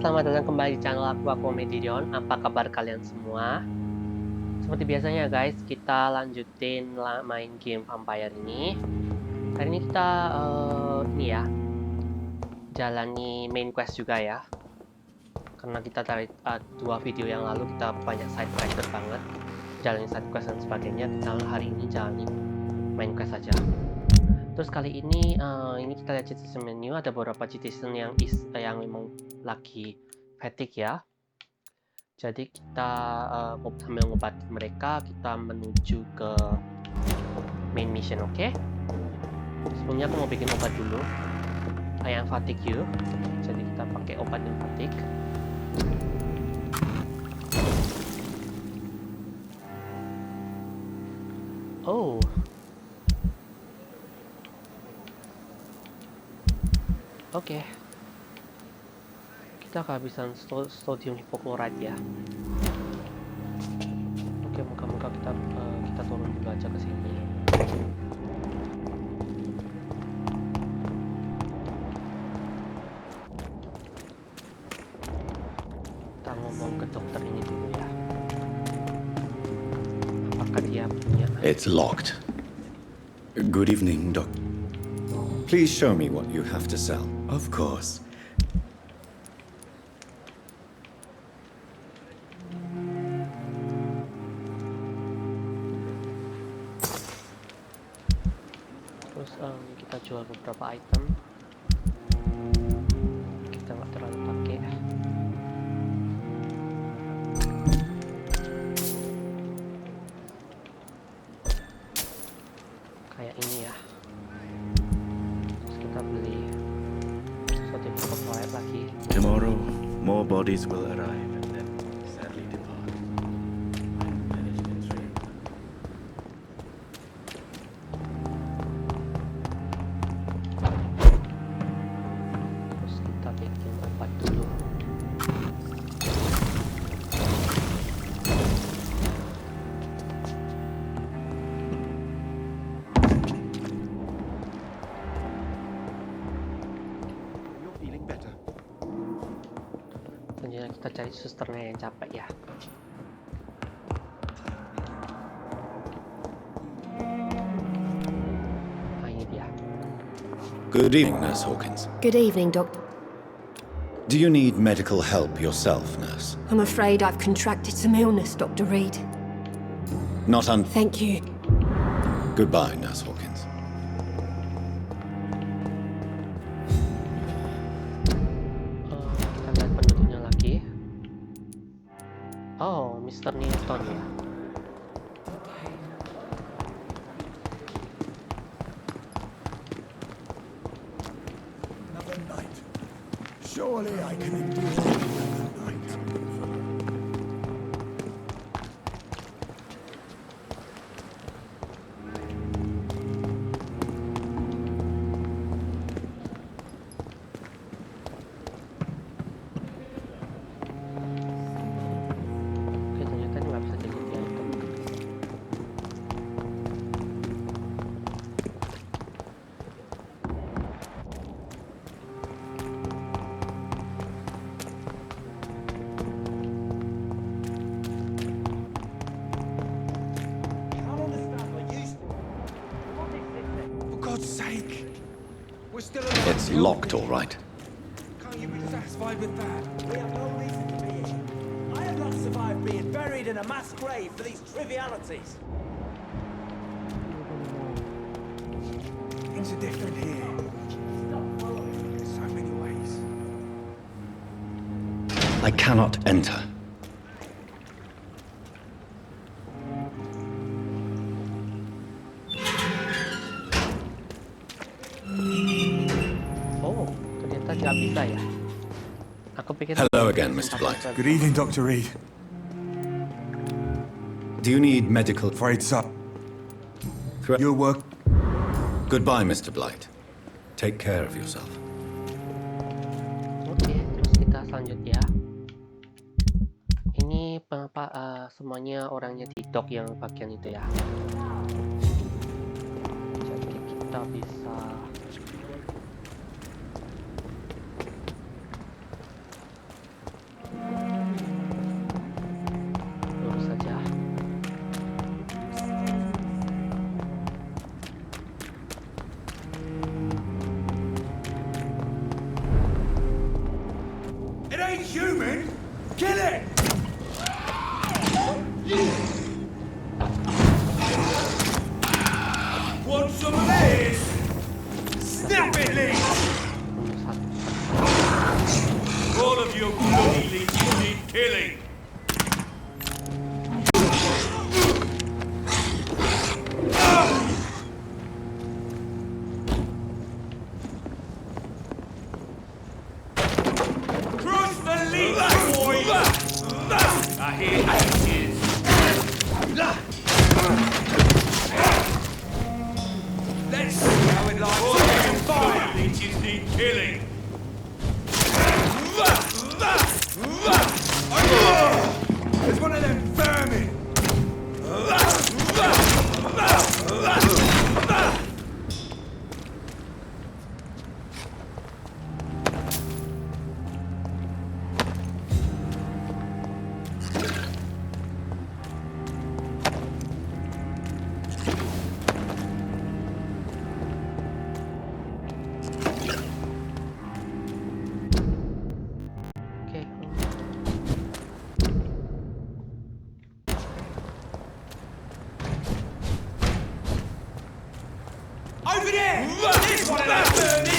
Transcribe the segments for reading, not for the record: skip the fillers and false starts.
selamat datang kembali di channel aku Komedion. Apa kabar kalian semua? Seperti biasanya guys, kita lanjutin main game Vampyr ini. Hari ini kita jalani main quest juga ya. Karena kita dari 2 video yang lalu kita banyak side quest banget, jalani side quest dan sebagainya. Kita hari ini jalani main quest saja. Terus kali ini kita lihat citizen menu, ada beberapa citizen yang memang lagi fatigue ya. Jadi kita sambil ngobatin mereka, kita menuju ke main mission, oke? Sebelumnya aku mau bikin obat dulu. Yang fatigue you. Jadi kita pakai obat yang fatigue. Oh. Oke. Kita kehabisan sodium hipochlorite ya. Oke, moga-moga kita turun dulu aja ke sini. Kita ngomong ke dokter ini dulu ya. Apakah dia punya? It's locked. Good evening, Doc. Please show me what you have to sell. Of course. Terus kita jual beberapa item. Kita nggak terlalu pakai. Kayak ini ya. Terus kita beli sesuatu yang cukup lagi. Tomorrow, more bodies will arrive and then sadly depart. Terus kita bikin obat dulu. You're feeling better. Selanjutnya kita cari susternya yang capek ya. Nah ini dia. Good evening, Nurse Hawkins. Good evening, Doctor. Do you need medical help yourself, Nurse? I'm afraid I've contracted some illness, Dr. Reed. Not un... Thank you. Goodbye, Nurse Hawkins. Kita lihat penduduknya lagi. Oh, Mr. Newton ya. Another night. Surely I can endure another night. Oke, ternyata ini nggak bisa jadi dia itu. For God's sake. We're still alive. It's locked, all right. Can't you be satisfied with that? We have no reason to be here. I have not survived being buried in a mass grave for these trivialities. Things are different here. In so many ways. I cannot enter. Oh, ternyata nggak bisa ya. Aku pikir. Hello again, Mr. Blight. Good evening, Dr. Reed. Do you need medical... Afraid so. Thre- Your work. Goodbye, Mr. Blight. Take care of yourself. Oke, terus kita selanjutnya. Ini semuanya orangnya TikTok yang bagian itu ya. Jadi kita bisa It ain't human! Kill it! Want some of this? Snap it, leech! All of you bloody leeches need killing! Crush the leech, boys! I hear leeches! Let's see how it lies. All of you bloody leeches need killing! There's one of them vermin! Oke. Over there! This one of them vermin!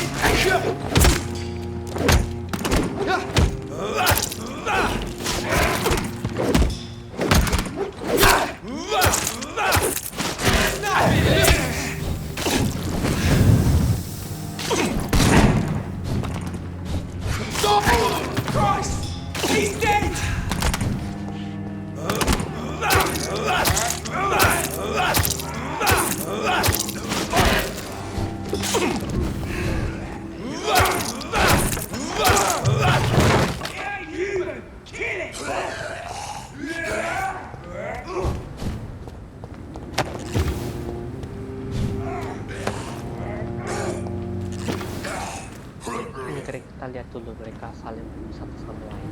Christ! He's dead! Human! Kill it! Ini kita lihat dulu mereka saling satu sama lain.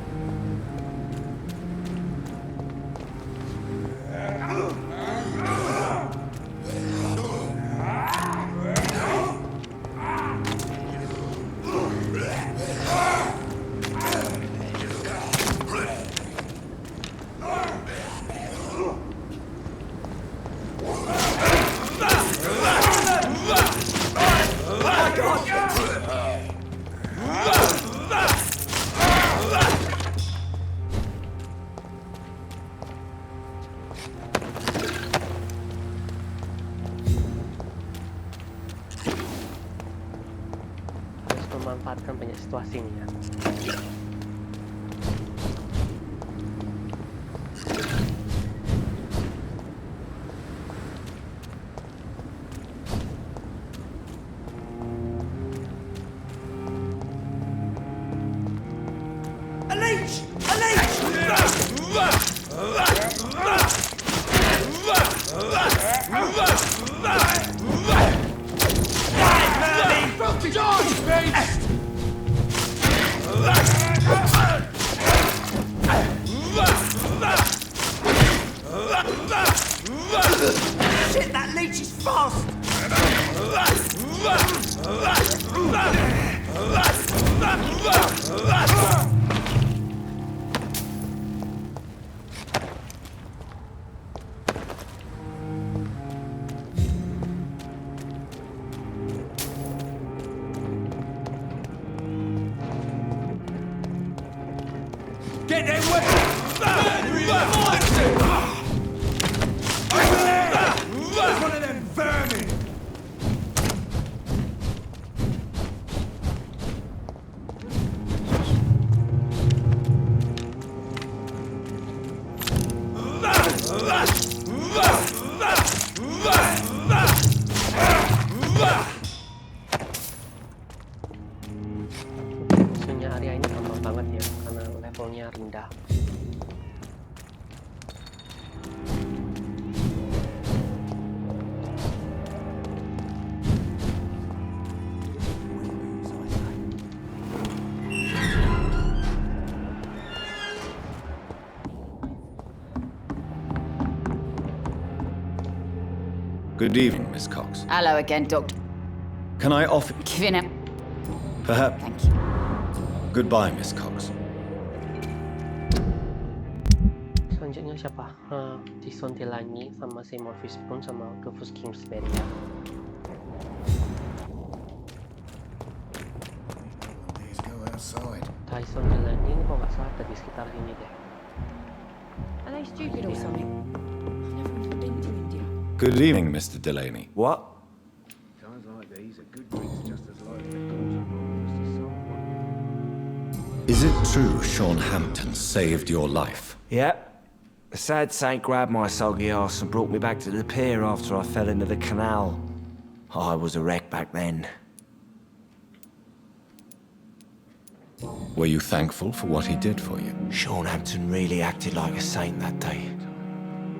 Harus memanfaatkan banyak situasi ini ya. A leech! A leech! Charge, mate! Shit, that leech is fast! Get them weapons! Over there! There's one of them vermin! Musuhnya area ini gampang banget ya karena levelnya rendah. Good evening, Miss Cox. Hello again, Doctor. Can I offer... Giving up. Perhaps... Thank you. Goodbye, Miss Cox. semuanya siapa? Tyson Delaney sama Seymour Fishburne sama Rufus Kingsbury ya. Tyson Delaney ini kok nggak salah ada di sekitar sini deh. Are they stupid or something? I've never even been to India. Good evening, Mr. Delaney. What? Times like these, a good drink's just as likely to cause a problem as to someone. Is it true Sean Hampton saved your life? Yeah. The sad saint grabbed my soggy ass and brought me back to the pier after I fell into the canal. I was a wreck back then. Were you thankful for what he did for you? Sean Hampton really acted like a saint that day.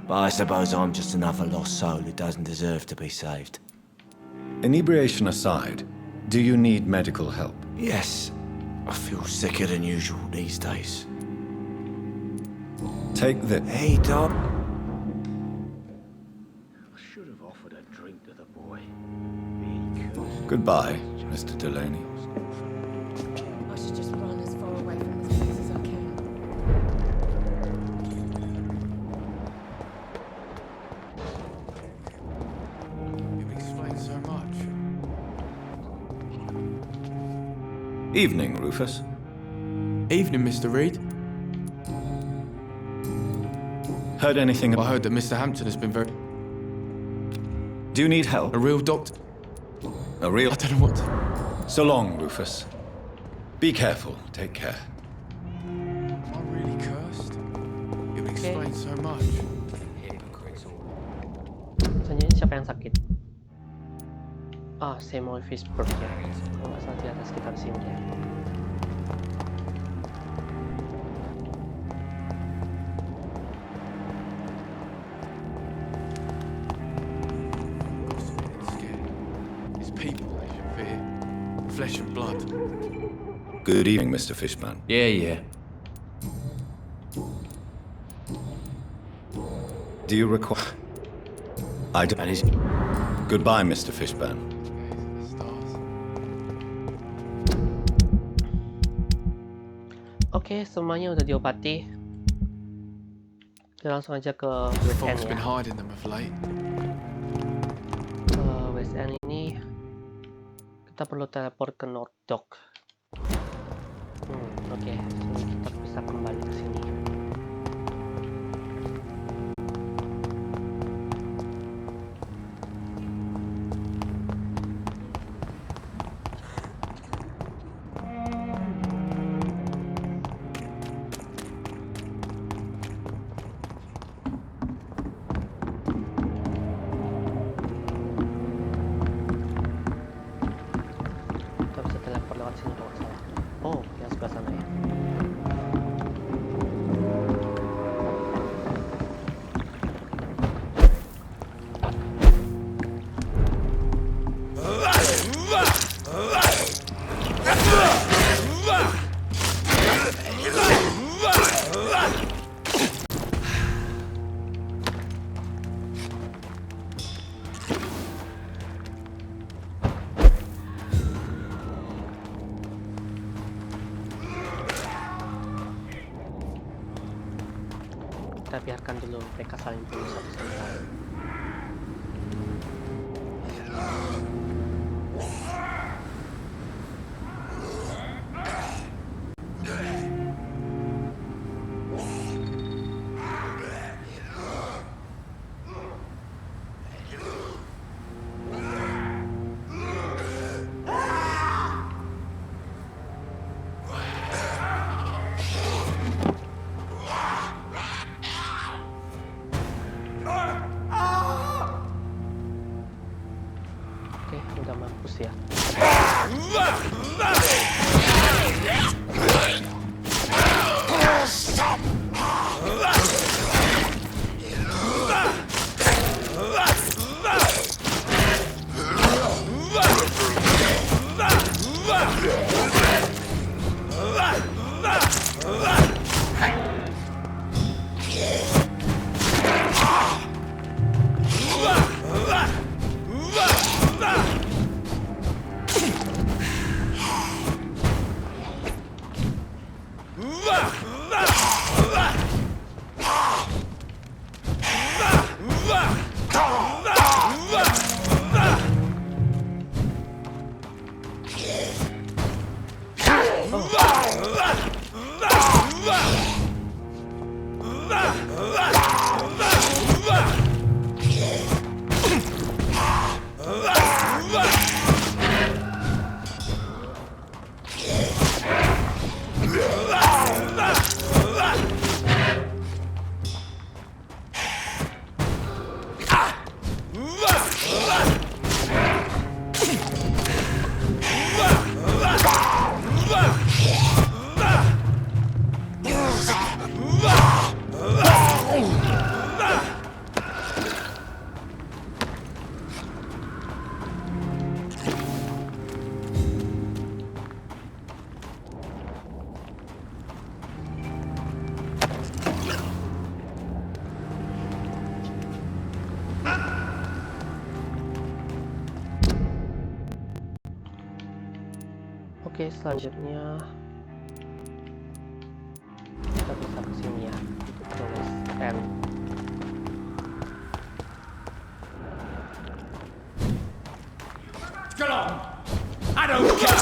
But I suppose I'm just another lost soul who doesn't deserve to be saved. Inebriation aside, do you need medical help? Yes, I feel sicker than usual these days. Take this. Hey, Doc. I should have offered a drink to the boy. He cursed. Goodbye, Mr. Delaney. I should just run as far away from this place as I can. It explains so much. Evening, Rufus. Evening, Mr. Reed. Heard anything I about... heard that Mr. Hampton has been very... Do you need help? a real doctor. A real... I don't know what to... So long, Rufus. Be careful. Take care. Am I really cursed? It would explain so much. Selanjutnya siapa yang sakit? Seymour Fishburne ya. Kalau nggak salah di atas sekitar sini ya. It's people they should fear. Flesh and blood. Good evening, Mr. Fishburne. Yeah. Do you require... I don't... Goodbye, Mr. Fishburne. The stars. Oke, semuanya udah diobati. Kita langsung aja ke West End Folks ya. been hiding them of late. West End ini kita perlu teleport ke North Dock. Oke, jadi kita bisa kembali ke sini. Kita bisa teleport lewat sini kalau nggak salah. Oh, yang sebelah sana ya. Kita biarkan dulu mereka saling bunuh satu sama lain. Oke, udah mampus ya. Oke, selanjutnya kita bisa kesini ya, tulis N. Get on! I don't care!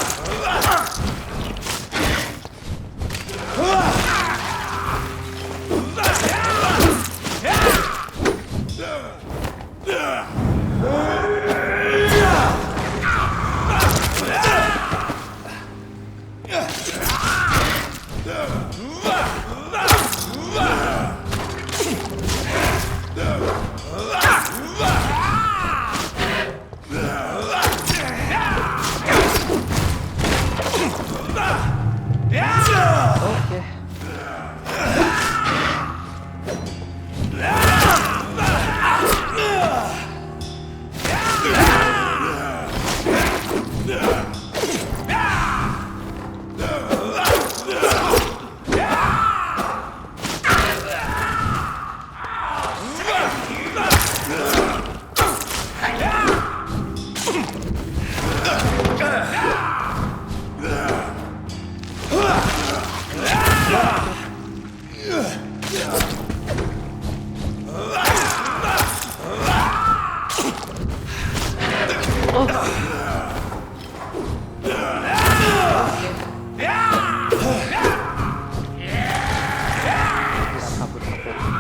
Oke.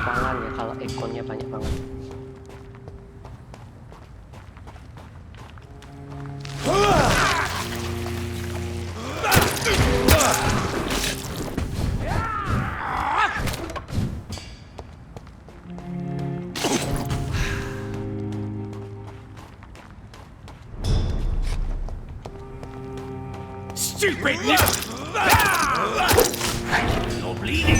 Tangan ya kalau ekornya banyak banget. Stupid! You're bleeding!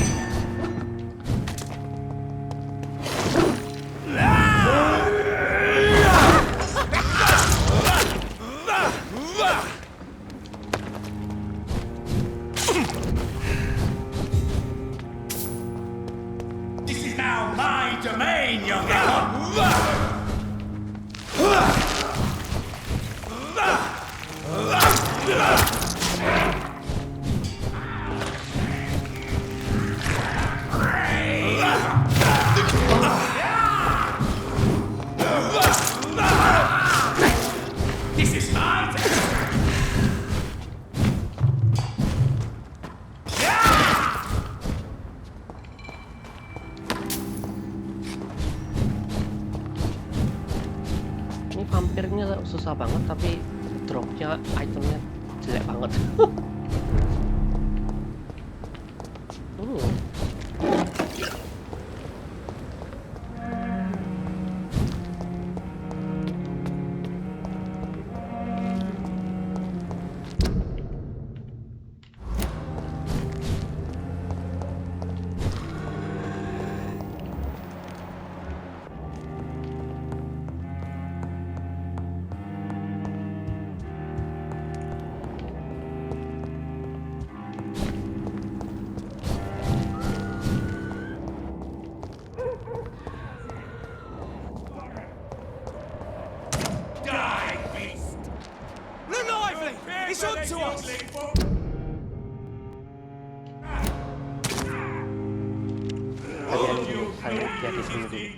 This is now my domain, young This is my Ini vampirnya susah banget tapi dropnya itemnya jelek banget. It's up to us! Kalian lihat di sini dulu.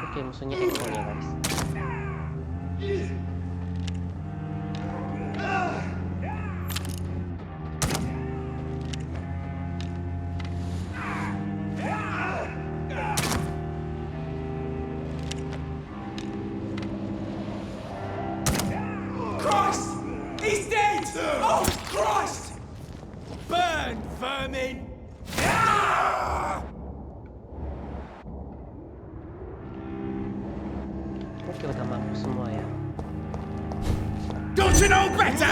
Oke, musuhnya ekornya guys. Oh, Christ! Burn, vermin! Oke, udah mampu semua ya. Don't you know better?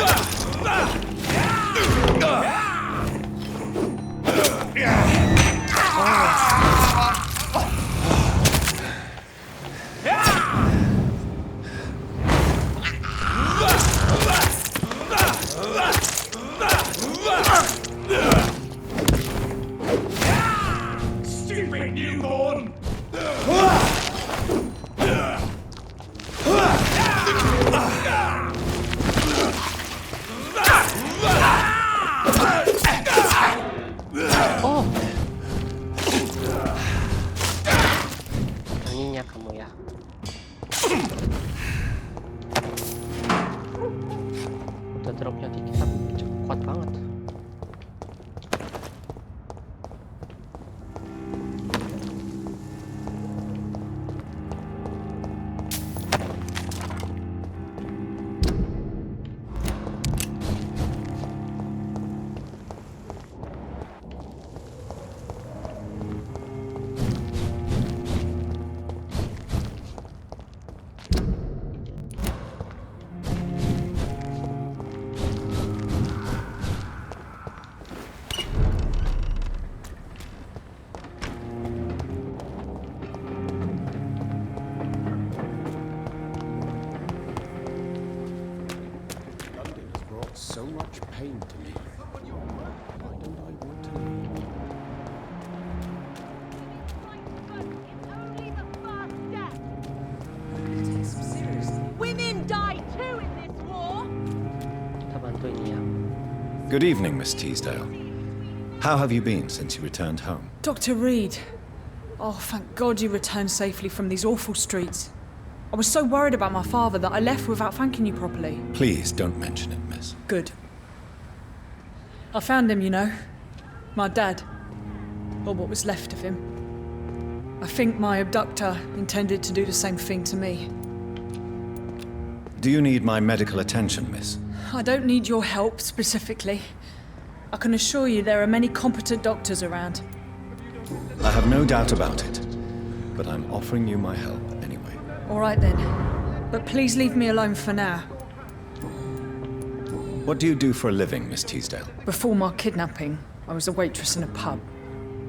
Stupid newborn! Oh, ininya kamu ya. Udah dropnya dikit tapi kuat banget. London has brought so much pain to me. Why don't I want to leave? Women die too in this war! Kita bantu ini ya. Good evening, Miss Teasdale. How have you been since you returned home? Dr. Reed. Oh, thank God you returned safely from these awful streets. I was so worried about my father that I left without thanking you properly. Please don't mention it, miss. Good. I found him, you know. My dad. Or what was left of him. I think my abductor intended to do the same thing to me. Do you need my medical attention, miss? I don't need your help specifically. I can assure you there are many competent doctors around. I have no doubt about it, but I'm offering you my help anyway. All right then. But please leave me alone for now. What do you do for a living, Miss Teasdale? Before my kidnapping, I was a waitress in a pub.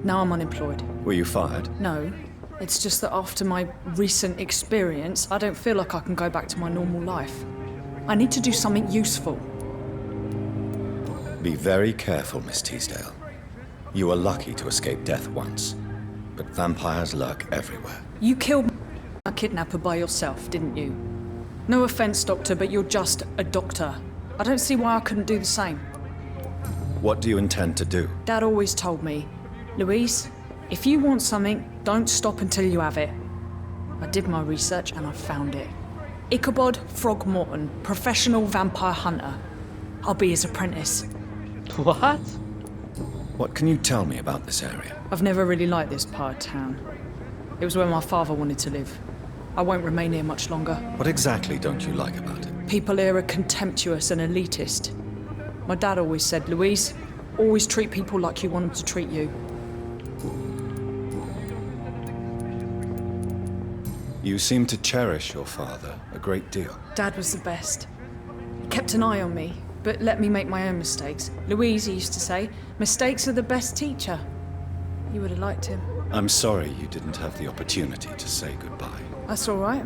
Now I'm unemployed. Were you fired? No, it's just that after my recent experience, I don't feel like I can go back to my normal life. I need to do something useful. Be very careful, Miss Teasdale. You were lucky to escape death once, but vampires lurk everywhere. You killed a kidnapper by yourself, didn't you? No offense, Doctor, but you're just a doctor. I don't see why I couldn't do the same. What do you intend to do? Dad always told me, Louise, if you want something, don't stop until you have it. I did my research and I found it. Ichabod Throgmorton, professional vampire hunter. I'll be his apprentice. What? What can you tell me about this area? I've never really liked this part of town. It was where my father wanted to live. I won't remain here much longer. What exactly don't you like about it? People here are contemptuous and elitist. My dad always said, Louise, always treat people like you want them to treat you. You seem to cherish your father a great deal. Dad was the best. He kept an eye on me, but let me make my own mistakes. Louise, he used to say, mistakes are the best teacher. You would have liked him. I'm sorry you didn't have the opportunity to say goodbye. That's all right.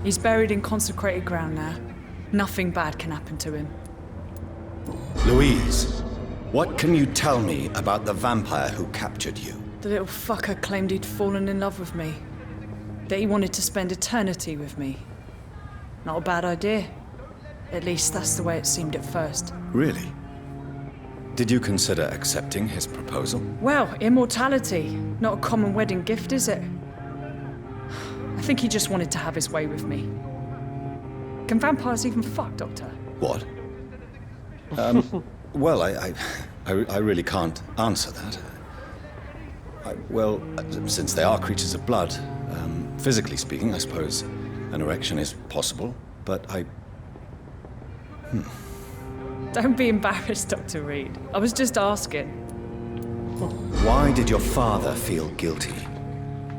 He's buried in consecrated ground now. Nothing bad can happen to him. Louise, what can you tell me about the vampire who captured you? The little fucker claimed he'd fallen in love with me. That he wanted to spend eternity with me. Not a bad idea. At least that's the way it seemed at first. Really? Did you consider accepting his proposal? Well, immortality. Not a common wedding gift, is it? I think he just wanted to have his way with me. Can vampires even fuck, Doctor? What? Well, I really can't answer that. Well, since they are creatures of blood, physically speaking, I suppose an erection is possible, but Don't be embarrassed, Dr. Reed. I was just asking. Why did your father feel guilty?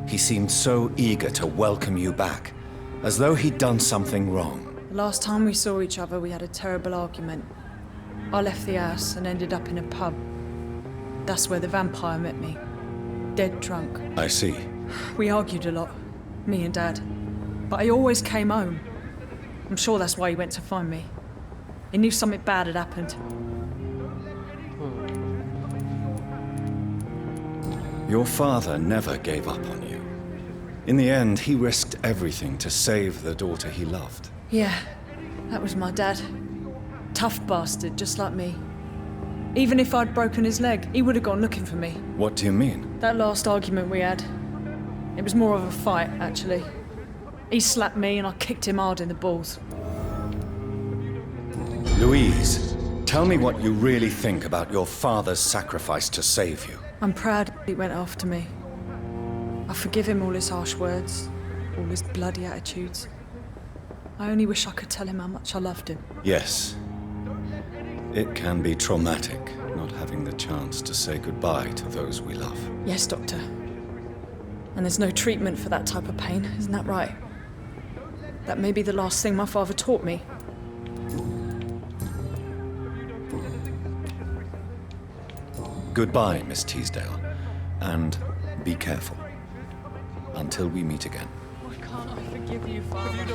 He seemed so eager to welcome you back, as though he'd done something wrong. The last time we saw each other, we had a terrible argument. I left the house and ended up in a pub. That's where the vampire met me. Dead drunk. I see. We argued a lot, me and Dad. But I always came home. I'm sure that's why he went to find me. He knew something bad had happened. Your father never gave up on you. In the end, he risked everything to save the daughter he loved. Yeah, that was my dad. Tough bastard, just like me. Even if I'd broken his leg, he would have gone looking for me. What do you mean? That last argument we had, it was more of a fight, actually. He slapped me and I kicked him hard in the balls. Louise, tell me what you really think about your father's sacrifice to save you. I'm proud he went after me. I forgive him all his harsh words, all his bloody attitudes. I only wish I could tell him how much I loved him. Yes. It can be traumatic, not having the chance to say goodbye to those we love. Yes, Doctor. And there's no treatment for that type of pain, isn't that right? That may be the last thing my father taught me. Goodbye, Miss Teasdale. And be careful. Until we meet again. Why can't I forgive you, Father?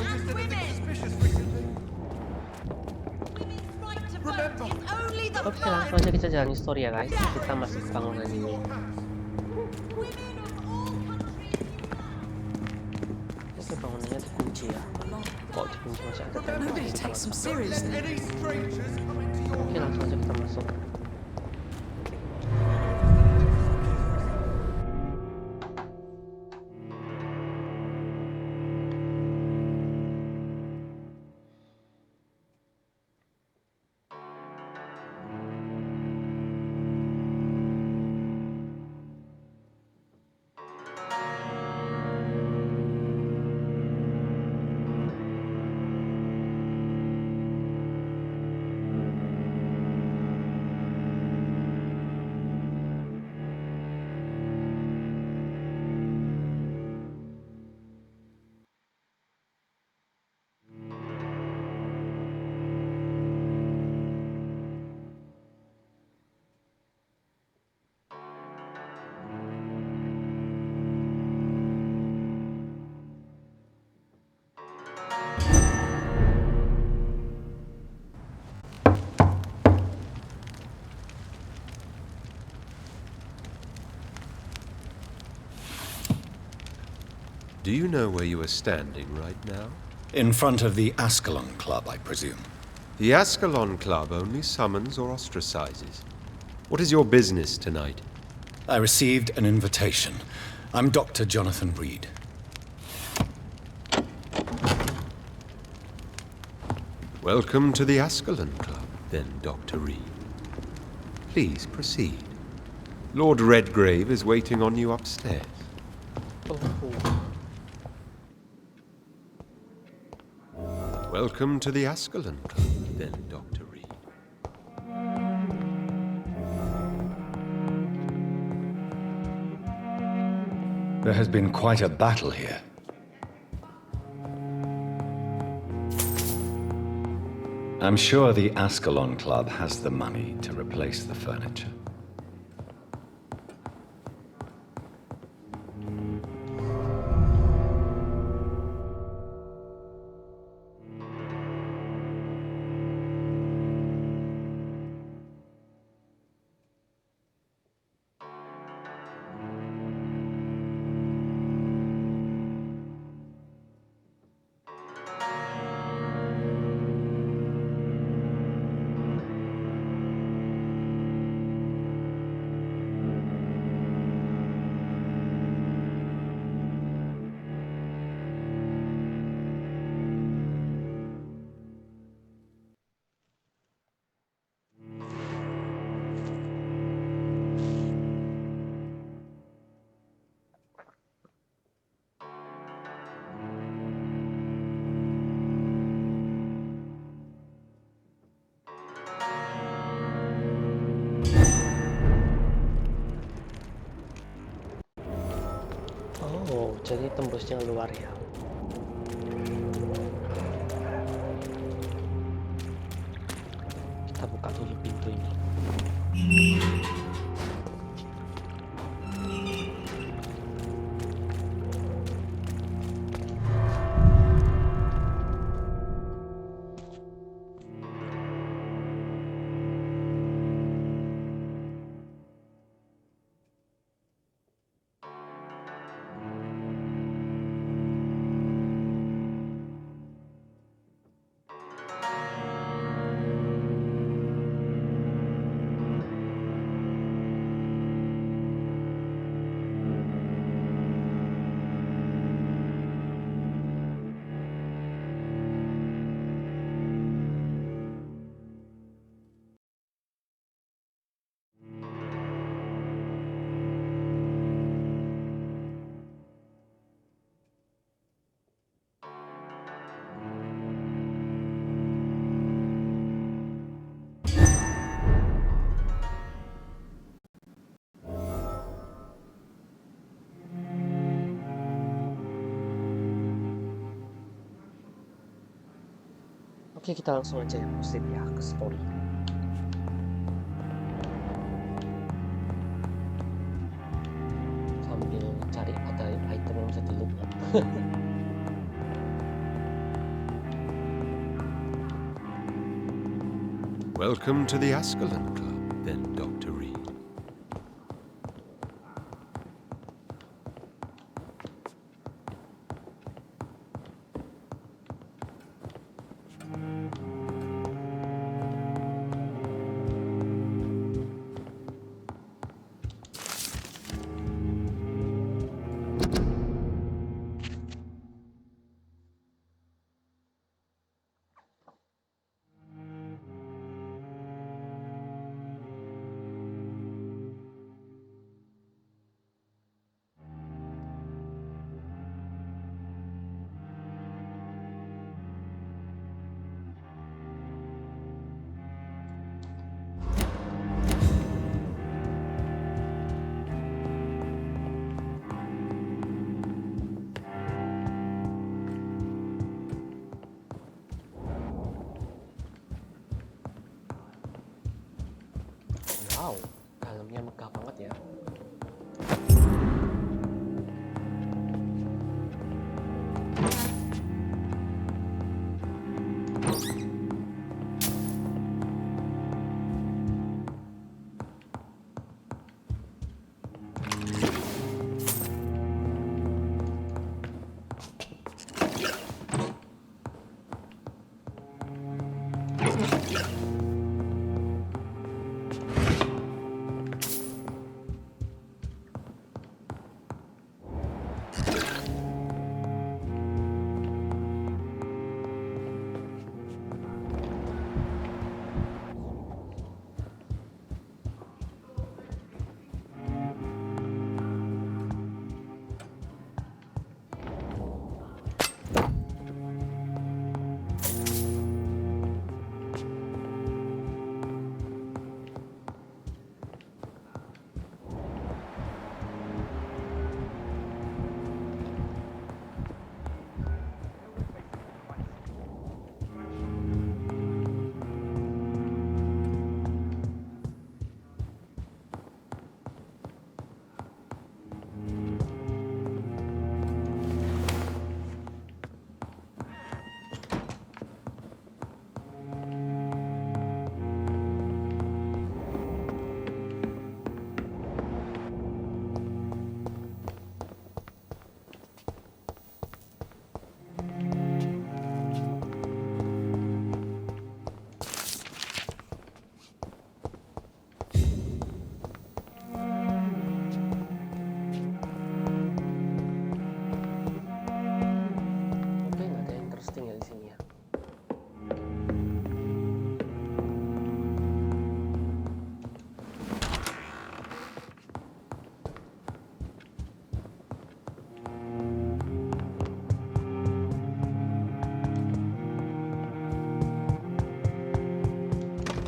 Oke, langsung aja kita jalani story ya guys. Kita masuk ke bangunan ini. Oke, bangunannya dikunci ya. Kok dikunci masih ada tembok? Nobody takes them seriously. Oke, langsung aja kita masuk. Do you know where you are standing right now? In front of the Ascalon Club, I presume. The Ascalon Club only summons or ostracizes. What is your business tonight? I received an invitation. I'm Dr. Jonathan Reed. Welcome to the Ascalon Club, then, Dr. Reed. Please proceed. Lord Redgrave is waiting on you upstairs. Welcome to the Ascalon Club, then, Dr. Reed. There has been quite a battle here. I'm sure the Ascalon Club has the money to replace the furniture. Jadi tembusnya luar ya. Kita buka dulu pintu ini. Oke, kita langsung aja ya, proceed ya ke story. Sambil cari ada item yang bisa di loot. Welcome to the Ascalon Club, then, Dr. Reed. Wow, dalamnya megah banget ya.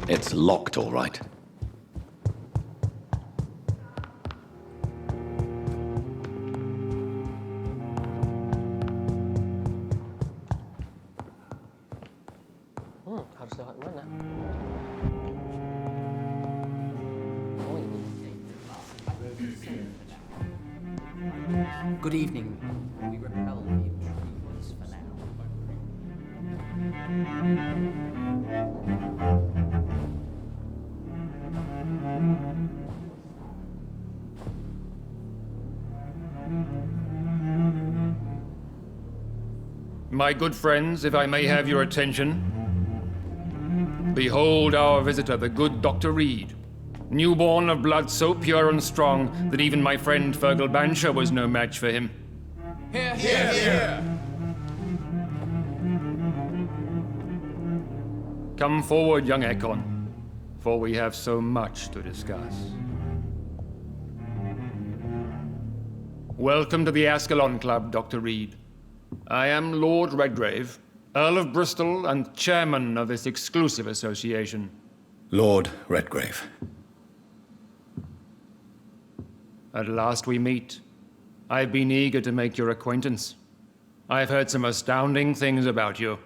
It's locked, all right. Good evening. We repel the intruders for now. My good friends, if I may have your attention. Behold our visitor, the good Dr. Reed. Newborn of blood so pure and strong that even my friend Fergal Bansher was no match for him. Here, here, here. Come forward, young Ekon, for we have so much to discuss. Welcome to the Ascalon Club, Dr. Reed. I am Lord Redgrave, Earl of Bristol and chairman of this exclusive association. Lord Redgrave. At last we meet. I've been eager to make your acquaintance. I've heard some astounding things about you.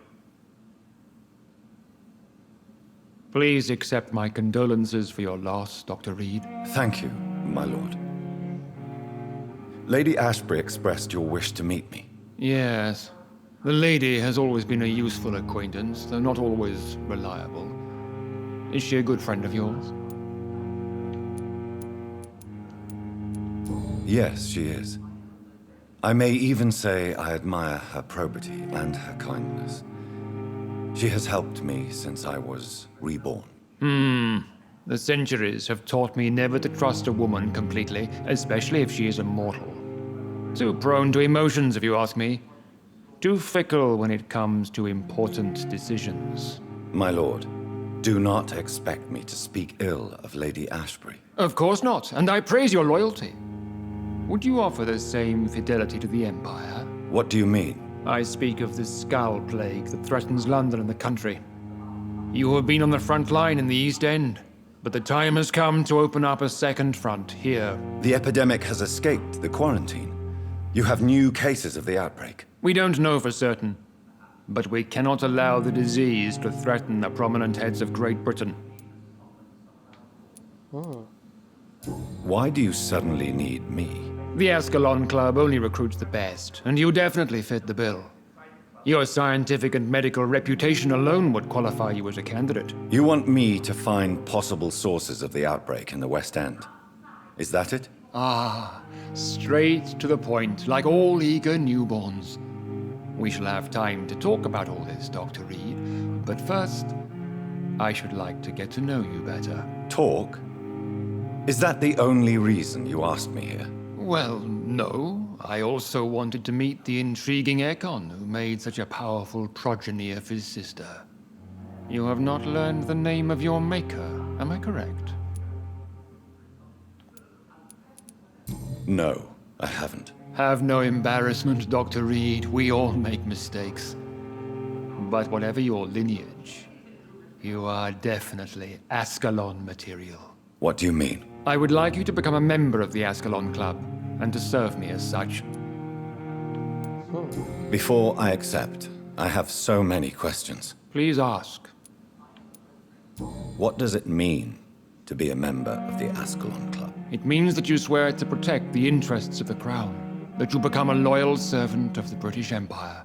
Please accept my condolences for your loss, Dr. Reed. Thank you, my lord. Lady Ashbury expressed your wish to meet me. Yes. The lady has always been a useful acquaintance, though not always reliable. Is she a good friend of yours? Yes, she is. I may even say I admire her probity and her kindness. She has helped me since I was reborn. The centuries have taught me never to trust a woman completely, especially if she is a mortal. Too prone to emotions, if you ask me. Too fickle when it comes to important decisions. My lord, do not expect me to speak ill of Lady Ashbury. Of course not, and I praise your loyalty. Would you offer the same fidelity to the Empire? What do you mean? I speak of the Skull Plague that threatens London and the country. You have been on the front line in the East End, but the time has come to open up a second front here. The epidemic has escaped the quarantine. You have new cases of the outbreak. We don't know for certain, but we cannot allow the disease to threaten the prominent heads of Great Britain. Why do you suddenly need me? The Ascalon Club only recruits the best, and you definitely fit the bill. Your scientific and medical reputation alone would qualify you as a candidate. You want me to find possible sources of the outbreak in the West End. Is that it? Ah, straight to the point, like all eager newborns. We shall have time to talk about all this, Dr. Reed, but first, I should like to get to know you better. Talk? Is that the only reason you asked me here? Well, no. I also wanted to meet the intriguing Ekon, who made such a powerful progeny of his sister. You have not learned the name of your maker, am I correct? No, I haven't. Have no embarrassment, Dr. Reed. We all make mistakes. But whatever your lineage, you are definitely Ascalon material. What do you mean? I would like you to become a member of the Ascalon Club, and to serve me as such. Before I accept, I have so many questions. Please ask. What does it mean to be a member of the Ascalon Club? It means that you swear to protect the interests of the Crown, that you become a loyal servant of the British Empire.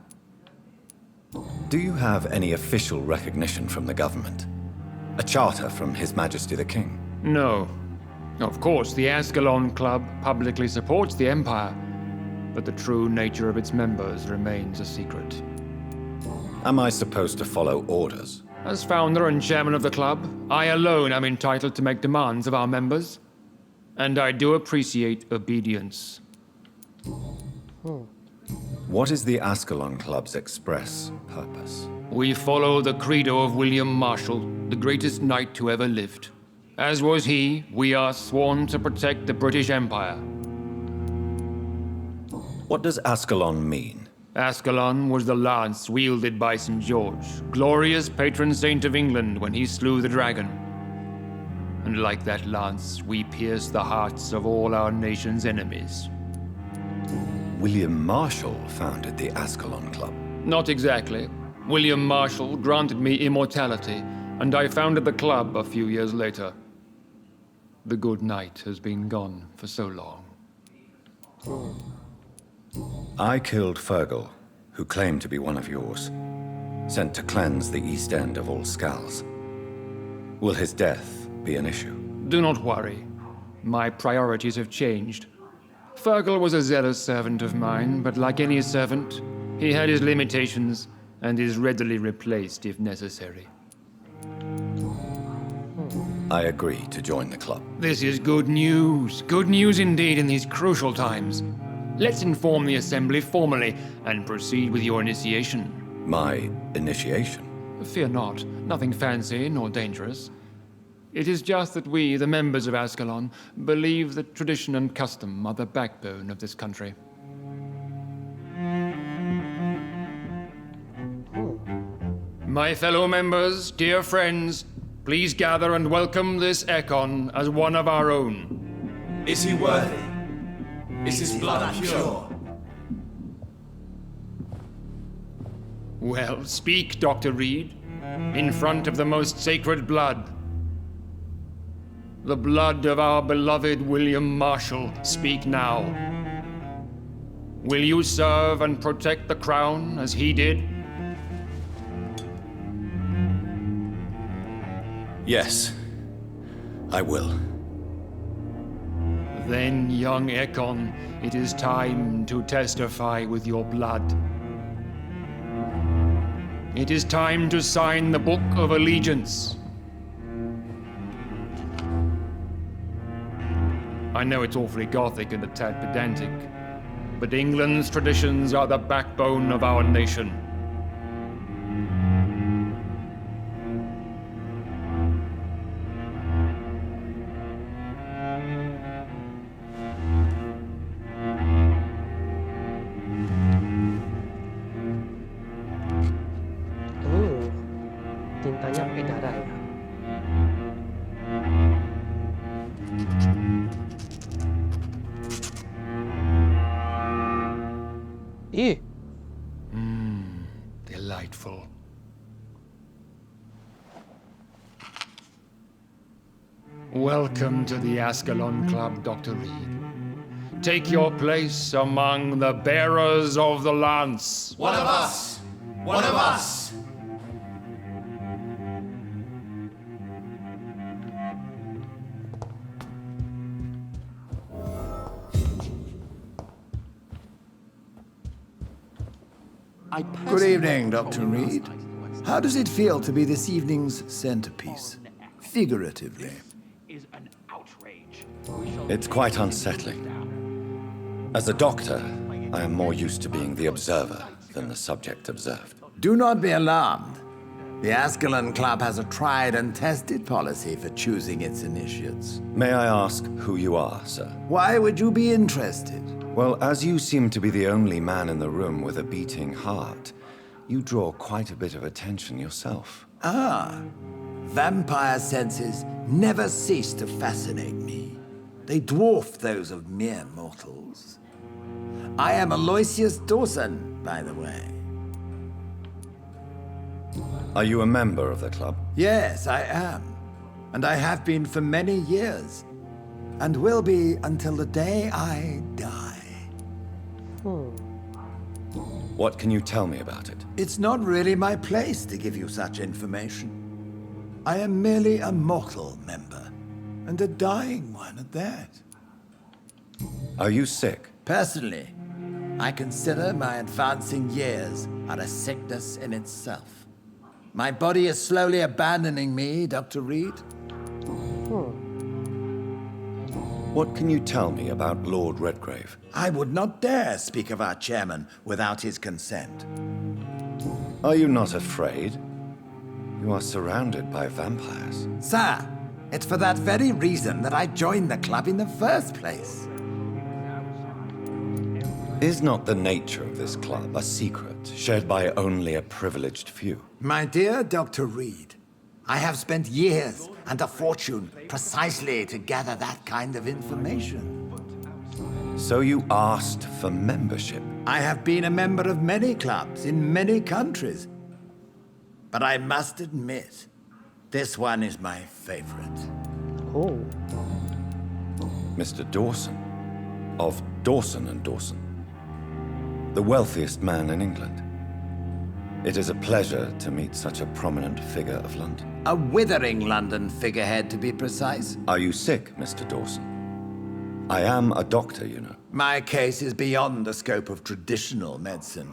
Do you have any official recognition from the government? A charter from His Majesty the King? No. Of course, the Ascalon Club publicly supports the Empire, but the true nature of its members remains a secret. Am I supposed to follow orders? As founder and chairman of the club, I alone am entitled to make demands of our members, and I do appreciate obedience. What is the Ascalon Club's express purpose? We follow the credo of William Marshall, the greatest knight who ever lived. As was he, we are sworn to protect the British Empire. What does Ascalon mean? Ascalon was the lance wielded by St. George, glorious patron saint of England when he slew the dragon. And like that lance, we pierce the hearts of all our nation's enemies. William Marshall founded the Ascalon Club. Not exactly. William Marshall granted me immortality, and I founded the club a few years later. The good knight has been gone for so long. I killed Fergal, who claimed to be one of yours, sent to cleanse the East End of all Skulls. Will his death be an issue? Do not worry. My priorities have changed. Fergal was a zealous servant of mine, but like any servant, he had his limitations and is readily replaced if necessary. I agree to join the club. This is good news. Good news indeed in these crucial times. Let's inform the Assembly formally and proceed with your initiation. My initiation? Fear not. Nothing fancy nor dangerous. It is just that we, the members of Ascalon, believe that tradition and custom are the backbone of this country. My fellow members, dear friends, please gather and welcome this Ekon as one of our own. Is he worthy? Is his blood pure? Well, speak, Dr. Reed, in front of the most sacred blood. The blood of our beloved William Marshall, speak now. Will you serve and protect the crown as he did? Yes, I will. Then, young Ekon, it is time to testify with your blood. It is time to sign the Book of Allegiance. I know it's awfully gothic and a tad pedantic, but England's traditions are the backbone of our nation. Tintanya pakai darah ya. Ih, Delightful. Welcome to the Ascalon Club, Dr. Reed. Take your place among the bearers of the lance. One of us! One of us! Good evening, Dr. Reed. How does it feel to be this evening's centerpiece? Figuratively. It's quite unsettling. As a doctor, I am more used to being the observer than the subject observed. Do not be alarmed. The Ascalon Club has a tried and tested policy for choosing its initiates. May I ask who you are, sir? Why would you be interested? Well, as you seem to be the only man in the room with a beating heart, you draw quite a bit of attention yourself. Ah, vampire senses never cease to fascinate me. They dwarf those of mere mortals. I am Aloysius Dawson, by the way. Are you a member of the club? Yes, I am. And I have been for many years. And will be until the day I die. What can you tell me about it? It's not really my place to give you such information. I am merely a mortal member, and a dying one at that. Are you sick? Personally, I consider my advancing years are a sickness in itself. My body is slowly abandoning me, Dr. Reed. What can you tell me about Lord Redgrave? I would not dare speak of our chairman without his consent. Are you not afraid? You are surrounded by vampires. Sir, it's for that very reason that I joined the club in the first place. Is not the nature of this club a secret shared by only a privileged few? My dear Dr. Reed, I have spent years and a fortune precisely to gather that kind of information. So you asked for membership? I have been a member of many clubs in many countries. But I must admit, this one is my favorite. Oh, Mr. Dawson, of Dawson and Dawson. the wealthiest man in England. It is a pleasure to meet such a prominent figure of London. A withering London figurehead, to be precise. Are you sick, Mr. Dawson? I am a doctor, you know. My case is beyond the scope of traditional medicine.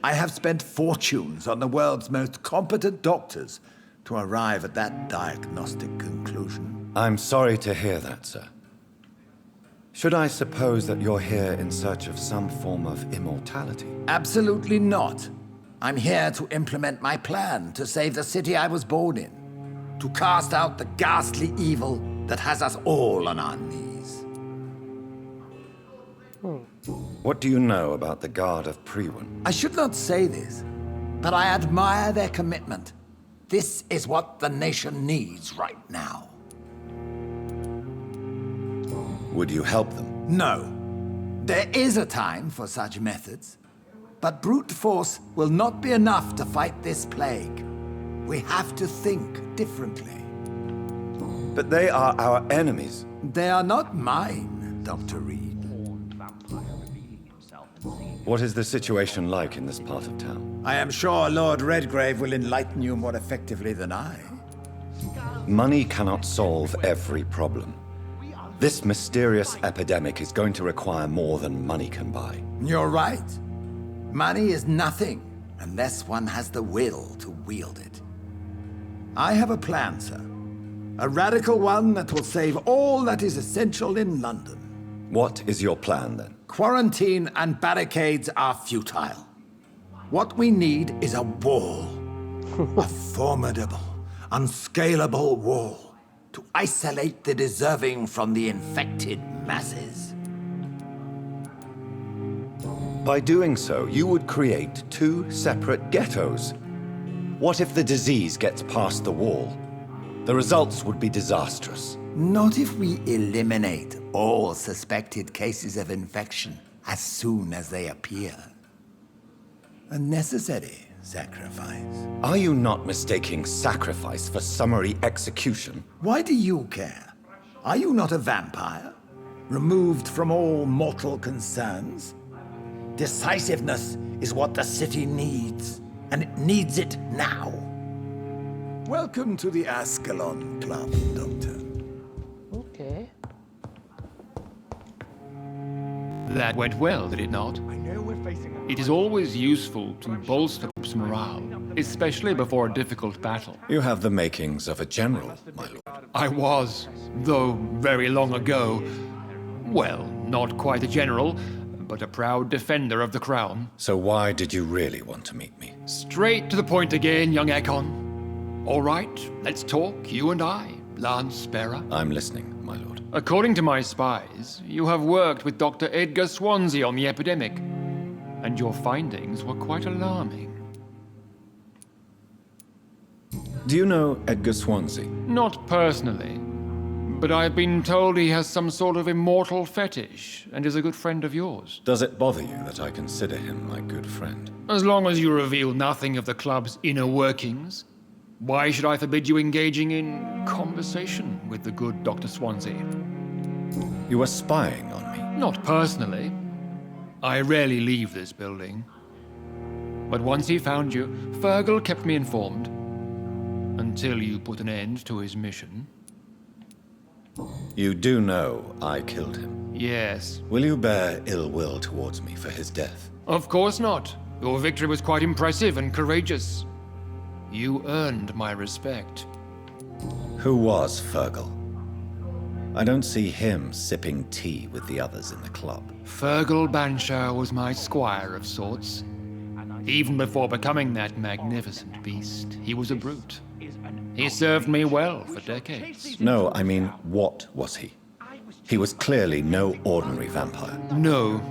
I have spent fortunes on the world's most competent doctors to arrive at that diagnostic conclusion. I'm sorry to hear that, sir. Should I suppose that you're here in search of some form of immortality? Absolutely not. I'm here to implement my plan to save the city I was born in, to cast out the ghastly evil that has us all on our knees. What do you know about the Guard of Priwen? I should not say this, but I admire their commitment. This is what the nation needs right now. Would you help them? No. There is a time for such methods, but brute force will not be enough to fight this plague. We have to think differently. But they are our enemies. They are not mine, Dr. Reed. What is the situation like in this part of town? I am sure Lord Redgrave will enlighten you more effectively than I. Money cannot solve every problem. This mysterious epidemic is going to require more than money can buy. You're right. Money is nothing unless one has the will to wield it. I have a plan, sir. A radical one that will save all that is essential in London. What is your plan, then? Quarantine and barricades are futile. What we need is a wall. A formidable, unscalable wall to isolate the deserving from the infected masses. By doing so, you would create two separate ghettos. What if the disease gets past the wall? The results would be disastrous. Not if we eliminate all suspected cases of infection as soon as they appear. A necessary sacrifice. Are you not mistaking sacrifice for summary execution? Why do you care? Are you not a vampire? Removed from all mortal concerns? Decisiveness is what the city needs, and it needs it now. Welcome to the Ascalon Club, Doctor. Okay. That went well, did it not? It is always useful to bolster troops' morale, especially before a difficult battle. You have the makings of a general, my lord. I was, though very long ago. Well, not quite a general, but a proud defender of the crown. So why did you really want to meet me? Straight to the point again, young Ekon. All right, let's talk, you and I, Lance Sparrow. I'm listening, my lord. According to my spies, you have worked with Dr. Edgar Swansea on the epidemic, and your findings were quite alarming. Do you know Edgar Swansea? Not personally, but I've been told he has some sort of immortal fetish and is a good friend of yours. Does it bother you that I consider him my good friend? As long as you reveal nothing of the club's inner workings, why should I forbid you engaging in conversation with the good Dr. Swansea? You were spying on me? Not personally. I rarely leave this building. But once he found you, Fergal kept me informed. Until you put an end to his mission. You do know I killed him? Yes. Will you bear ill will towards me for his death? Of course not. Your victory was quite impressive and courageous. You earned my respect. Who was Fergal? I don't see him sipping tea with the others in the club. Fergal Banshire was my squire of sorts. Even before becoming that magnificent beast, he was a brute. He served me well for decades. No, I mean, what was he? He was clearly no ordinary vampire. No,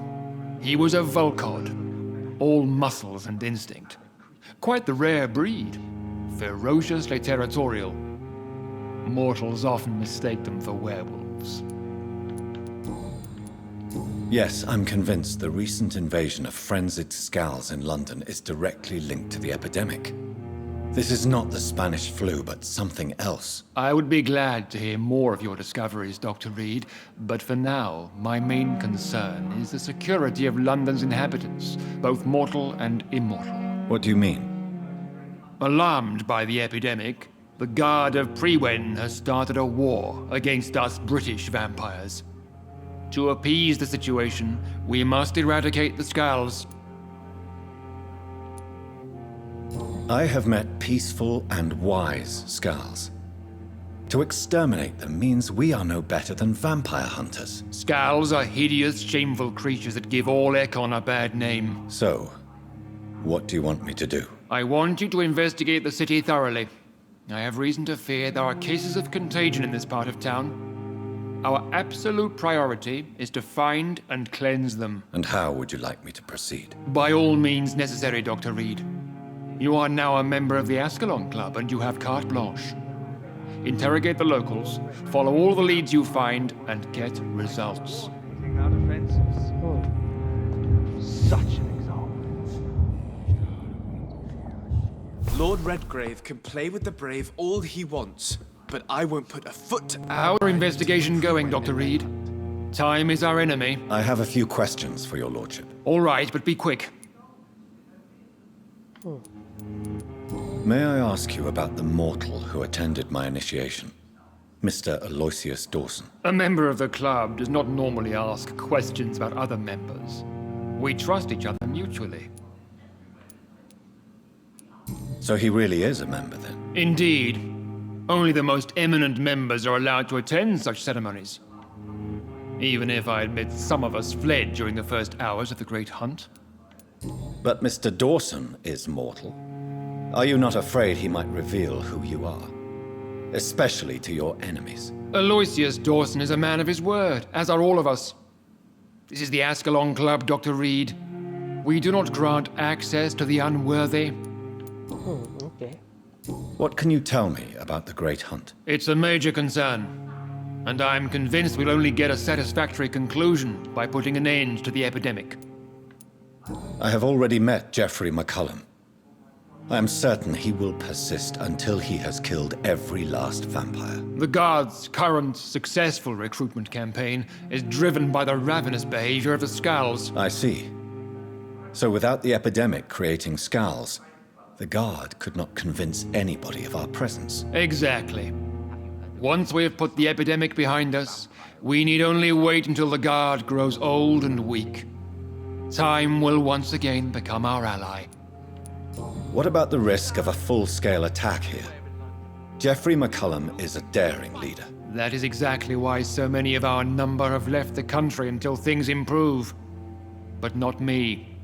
he was a Volcod, all muscles and instinct. Quite the rare breed, ferociously territorial. Mortals often mistake them for werewolves. Yes, I'm convinced the recent invasion of frenzied scowls in London is directly linked to the epidemic. This is not the Spanish flu, but something else. I would be glad to hear more of your discoveries, Dr. Reed, but for now, my main concern is the security of London's inhabitants, both mortal and immortal. What do you mean? Alarmed by the epidemic, the Guard of Prewen has started a war against us British vampires. To appease the situation, we must eradicate the Skulls. I have met peaceful and wise Skulls. To exterminate them means we are no better than vampire hunters. Skulls are hideous, shameful creatures that give all Ekon a bad name. So, what do you want me to do? I want you to investigate the city thoroughly. I have reason to fear there are cases of contagion in this part of town. Our absolute priority is to find and cleanse them. And how would you like me to proceed? By all means necessary, Dr. Reed. You are now a member of the Ascalon Club and you have carte blanche. Interrogate the locals, follow all the leads you find, and get results. Such an example. Lord Redgrave can play with the brave all he wants, but I won't put a foot out. Our investigation going, Dr. Reed? Time is our enemy. I have a few questions for your lordship. All right, but be quick. May I ask you about the mortal who attended my initiation? Mr. Aloysius Dawson. A member of the club does not normally ask questions about other members. We trust each other mutually. So he really is a member, then? Indeed. Only the most eminent members are allowed to attend such ceremonies. Even if I admit some of us fled during the first hours of the Great Hunt. But Mr. Dawson is mortal. Are you not afraid he might reveal who you are? Especially to your enemies. Aloysius Dawson is a man of his word, as are all of us. This is the Ascalon Club, Dr. Reed. We do not grant access to the unworthy. Okay. What can you tell me about the Great Hunt? It's a major concern. And I'm convinced we'll only get a satisfactory conclusion by putting an end to the epidemic. I have already met Geoffrey McCullum. I am certain he will persist until he has killed every last vampire. The Guard's current successful recruitment campaign is driven by the ravenous behavior of the Skulls. I see. So without the epidemic creating Skulls, the Guard could not convince anybody of our presence. Exactly. Once we have put the epidemic behind us, we need only wait until the Guard grows old and weak. Time will once again become our ally. What about the risk of a full-scale attack here? Geoffrey McCullum is a daring leader. That is exactly why so many of our number have left the country until things improve. But not me.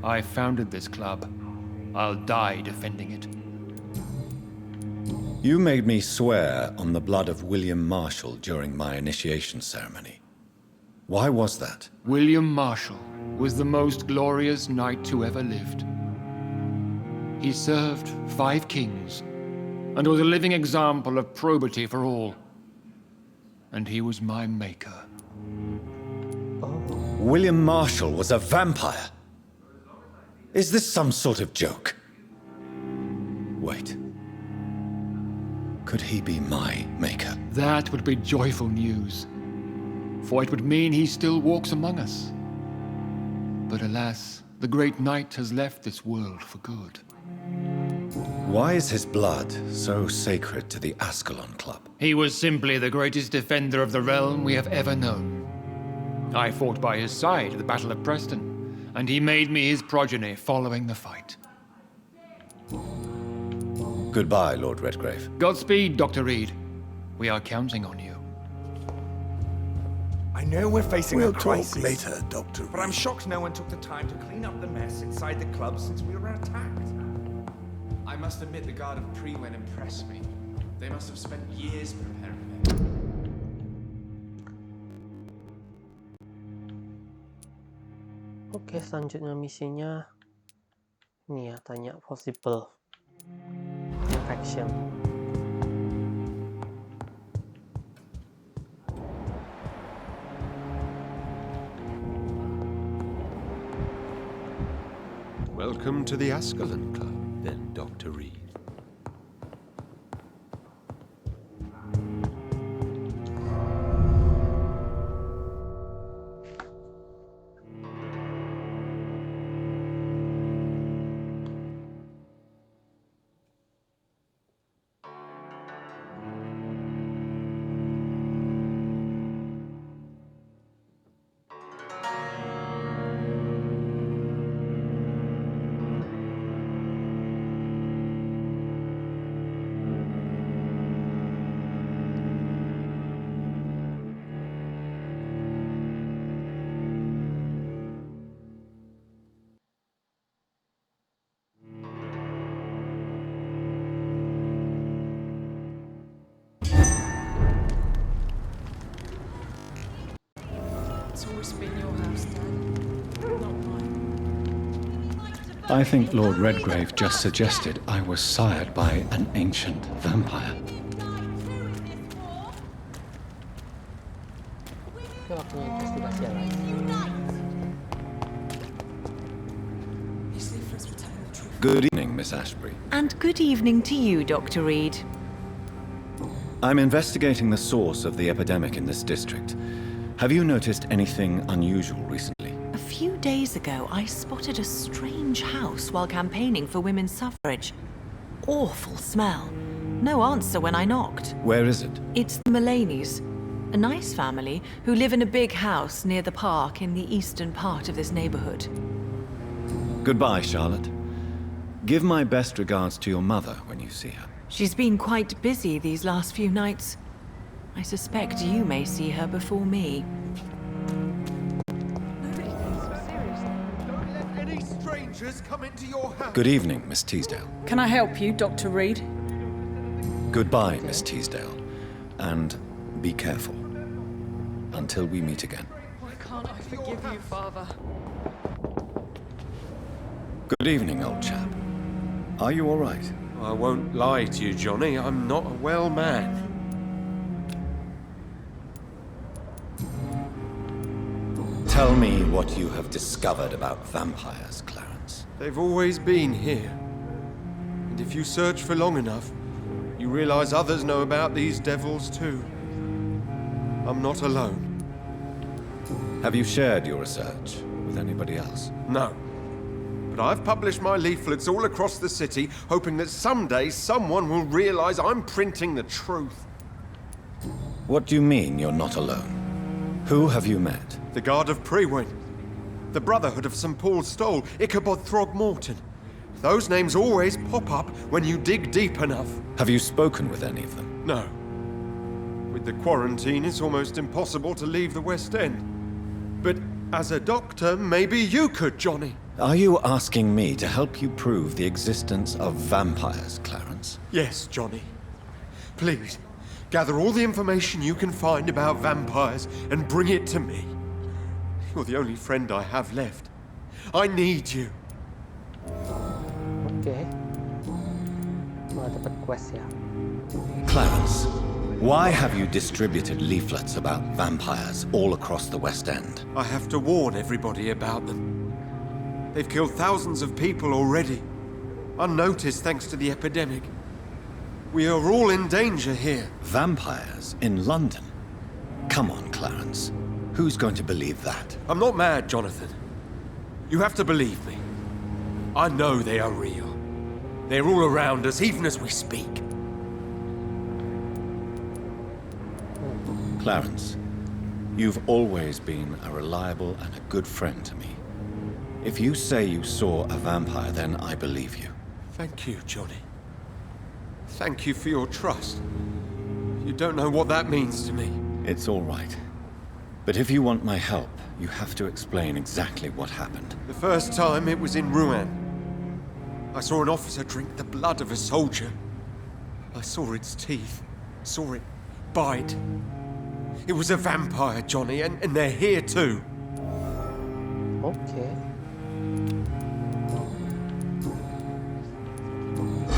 I founded this club. I'll die defending it. You made me swear on the blood of William Marshall during my initiation ceremony. Why was that? William Marshall was the most glorious knight who ever lived. He served 5 kings, and was a living example of probity for all. And he was my maker. William Marshall was a vampire? Is this some sort of joke? Wait. Could he be my maker? That would be joyful news, for it would mean he still walks among us. But alas, the great knight has left this world for good. Why is his blood so sacred to the Ascalon Club? He was simply the greatest defender of the realm we have ever known. I fought by his side at the Battle of Preston, and he made me his progeny following the fight. Goodbye, Lord Redgrave. Godspeed, Dr. Reed. We are counting on you. I know we're facing We'll a crisis. talk later, Dr. But I'm shocked no one took the time to clean up the mess inside the club since we were attacked. I must admit the Guard of Prewen impressed me. They must have spent years preparing it. Oke, selanjutnya misinya ini ya, tanya possible infection. Welcome to the Ascalon Club, then, Dr. Reed. It's always been your house, Dad. Not mine. I think Lord Redgrave just suggested I was sired by an ancient vampire. Oke, waktunya investigasi yang lain. Good evening, Miss Ashbury. And good evening to you, Dr. Reed. I'm investigating the source of the epidemic in this district. Have you noticed anything unusual recently? A few days ago, I spotted a strange house while campaigning for women's suffrage. Awful smell. No answer when I knocked. Where is it? It's the Mullaneys, a nice family who live in a big house near the park in the eastern part of this neighborhood. Goodbye, Charlotte. Give my best regards to your mother when you see her. She's been quite busy these last few nights. I suspect you may see her before me. Don't let any strangers come into your house. Good evening, Miss Teasdale. Can I help you, Dr. Reed? Goodbye, Miss Teasdale. And be careful. Until we meet again. Why can't I forgive you, Father? Good evening, old chap. Are you all right? I won't lie to you, Johnny. I'm not a well man. Tell me what you have discovered about vampires, Clarence. They've always been here. And if you search for long enough, you realize others know about these devils too. I'm not alone. Have you shared your research with anybody else? No. But I've published my leaflets all across the city, hoping that someday someone will realize I'm printing the truth. What do you mean you're not alone? Who have you met? The Guard of Prewin, the Brotherhood of St. Paul's Stole, Ichabod Throgmorton. Those names always pop up when you dig deep enough. Have you spoken with any of them? No. With the quarantine, it's almost impossible to leave the West End. But as a doctor, maybe you could, Johnny. Are you asking me to help you prove the existence of vampires, Clarence? Yes, Johnny. Please, gather all the information you can find about vampires and bring it to me. You're the only friend I have left. I need you. Oke. Malah dapat quest ya. Clarence, why have you distributed leaflets about vampires all across the West End? I have to warn everybody about them. They've killed thousands of people already, unnoticed thanks to the epidemic. We are all in danger here. Vampires in London? Come on, Clarence. Who's going to believe that? I'm not mad, Jonathan. You have to believe me. I know they are real. They're all around us, even as we speak. Clarence, you've always been a reliable and a good friend to me. If you say you saw a vampire, then I believe you. Thank you, Johnny. Thank you for your trust. You don't know what that means to me. It's all right. But if you want my help, you have to explain exactly what happened. The first time it was in Rouen. I saw an officer drink the blood of a soldier. I saw its teeth, saw it bite. It was a vampire, Johnny, and they're here too. Oke.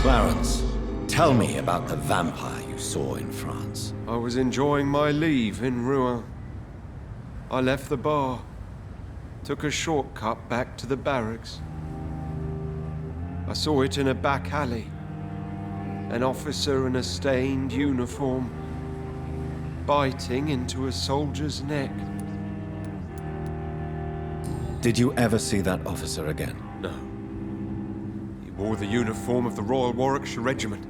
Clarence, tell me about the vampire you saw in France. I was enjoying my leave in Rouen. I left the bar, took a shortcut back to the barracks. I saw it in a back alley. An officer in a stained uniform, biting into a soldier's neck. Did you ever see that officer again? No. He wore the uniform of the Royal Warwickshire Regiment.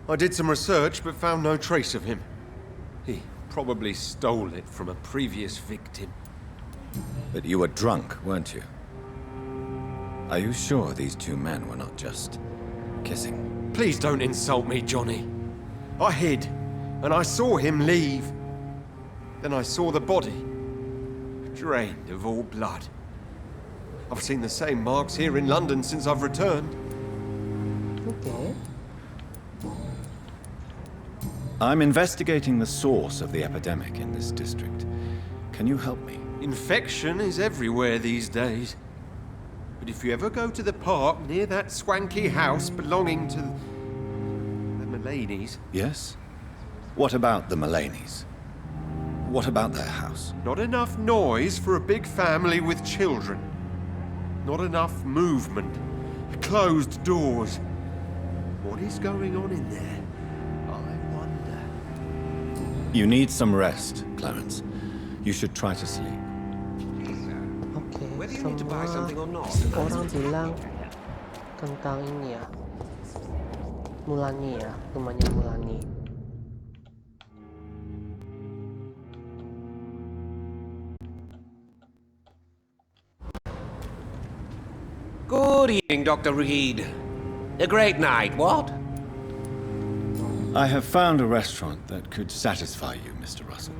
I did some research, but found no trace of him. He probably stole it from a previous victim. But you were drunk, weren't you? Are you sure these two men were not just kissing? Please don't insult me, Johnny. I hid, and I saw him leave. Then I saw the body, drained of all blood. I've seen the same marks here in London since I've returned. Oke. I'm investigating the source of the epidemic in this district. Can you help me? Infection is everywhere these days. But if you ever go to the park near that swanky house belonging to the Mullaneys... Yes? What about the Mullaneys? What about their house? Not enough noise for a big family with children. Not enough movement. Closed doors. What is going on in there? I wonder. You need some rest, Clarence. You should try to sleep. Oke, semua orang bilang tentang ini ya, Mulani ya, rumahnya Mulani. Good evening, Dr. Reed. A great night, what? I have found a restaurant that could satisfy you, Mr. Russell.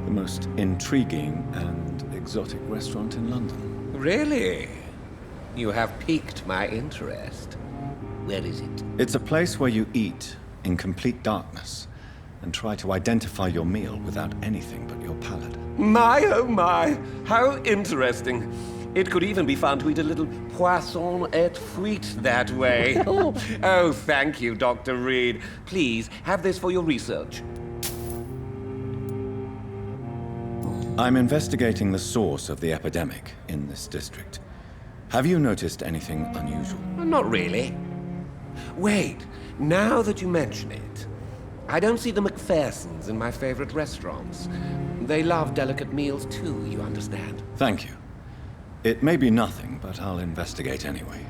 The most intriguing and exotic restaurant in London. Really? You have piqued my interest. Where is it? It's a place where you eat in complete darkness and try to identify your meal without anything but your palate. My, oh my, how interesting. It could even be fun to eat a little poisson et frite that way. Oh, thank you, Dr. Reed. Please, have this for your research. I'm investigating the source of the epidemic in this district. Have you noticed anything unusual? Not really. Wait, now that you mention it, I don't see the McPhersons in my favorite restaurants. They love delicate meals too, you understand. Thank you. It may be nothing, but I'll investigate anyway.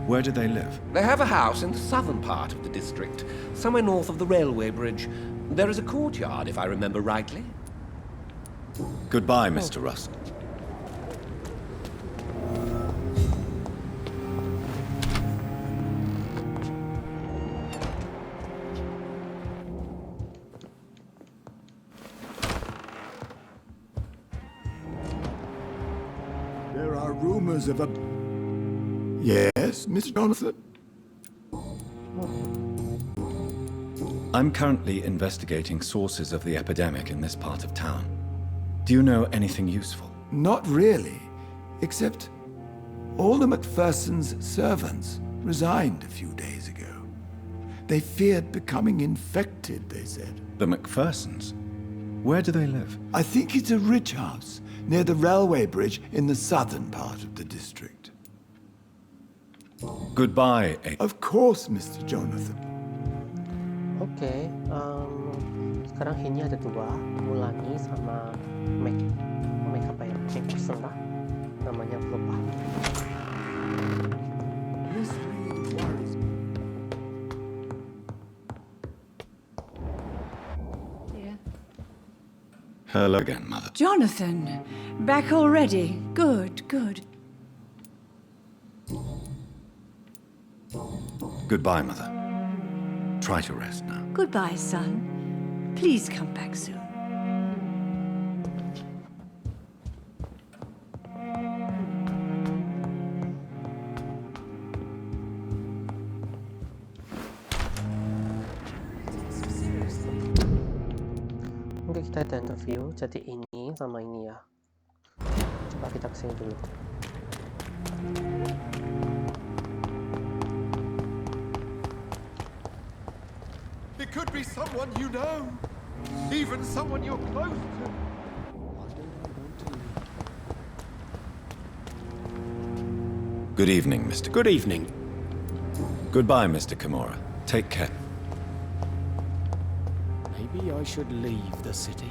Where do they live? They have a house in the southern part of the district, somewhere north of the railway bridge. There is a courtyard, if I remember rightly. Goodbye, Mr. Russell. There are rumors of a... Yes, Miss Jonathan? I'm currently investigating sources of the epidemic in this part of town. Do you know anything useful? Not really, except all the McPhersons' servants resigned a few days ago. They feared becoming infected, they said. The McPhersons? Where do they live? I think it's a rich house near the railway bridge in the southern part of the district. Goodbye, Of course, Mr. Jonathan. Oke, sekarang ini ada dua, Mulani sama Mac apa ya? Macpherson lah, namanya lupa. Hello again, Mother. Jonathan, back already? Good, good. Goodbye, Mother. Try to rest now. Goodbye, son. Please come back soon. Oke, kita ada interview, jadi ini sama ini ya. Coba kita kesini dulu. It could be someone you know. Even someone you're close to. Good evening, Mr. Good evening. Goodbye, Mr. Kimura. Take care. Maybe I should leave the city.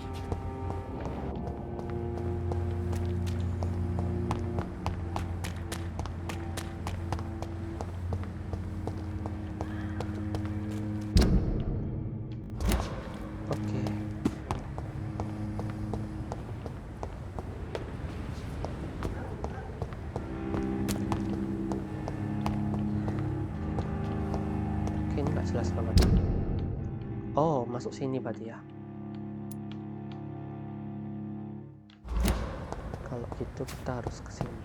Oke. Oke, ini nggak jelas banget. Oh, masuk sini berarti ya. Kalau gitu kita harus ke sini.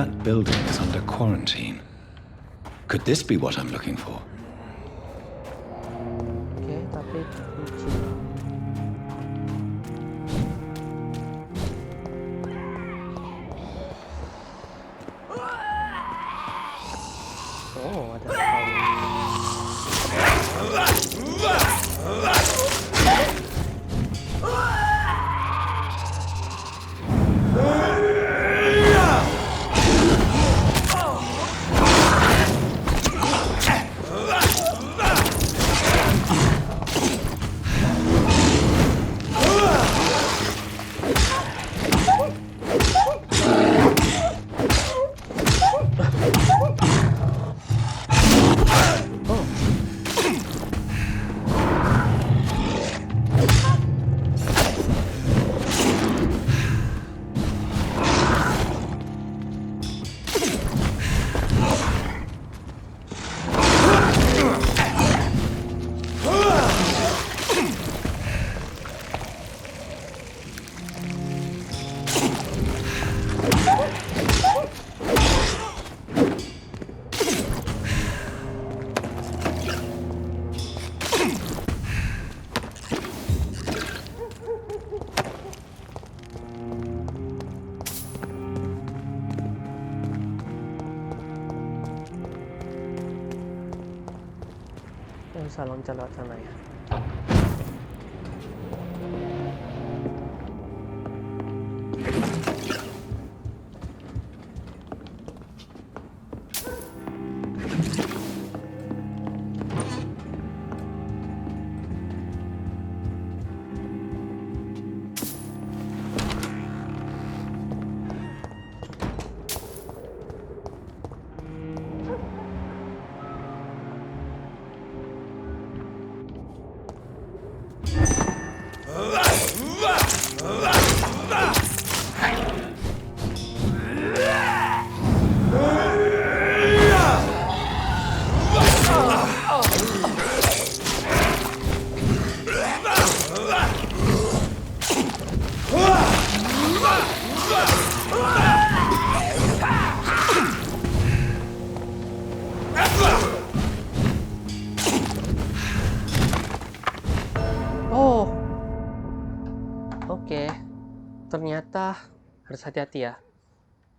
that building is under quarantine. Could this be what I'm looking for? Oke, tapi kunci. Oh, ada bisa loncat lewat sana ya. Oh, oke. Ternyata harus hati-hati ya.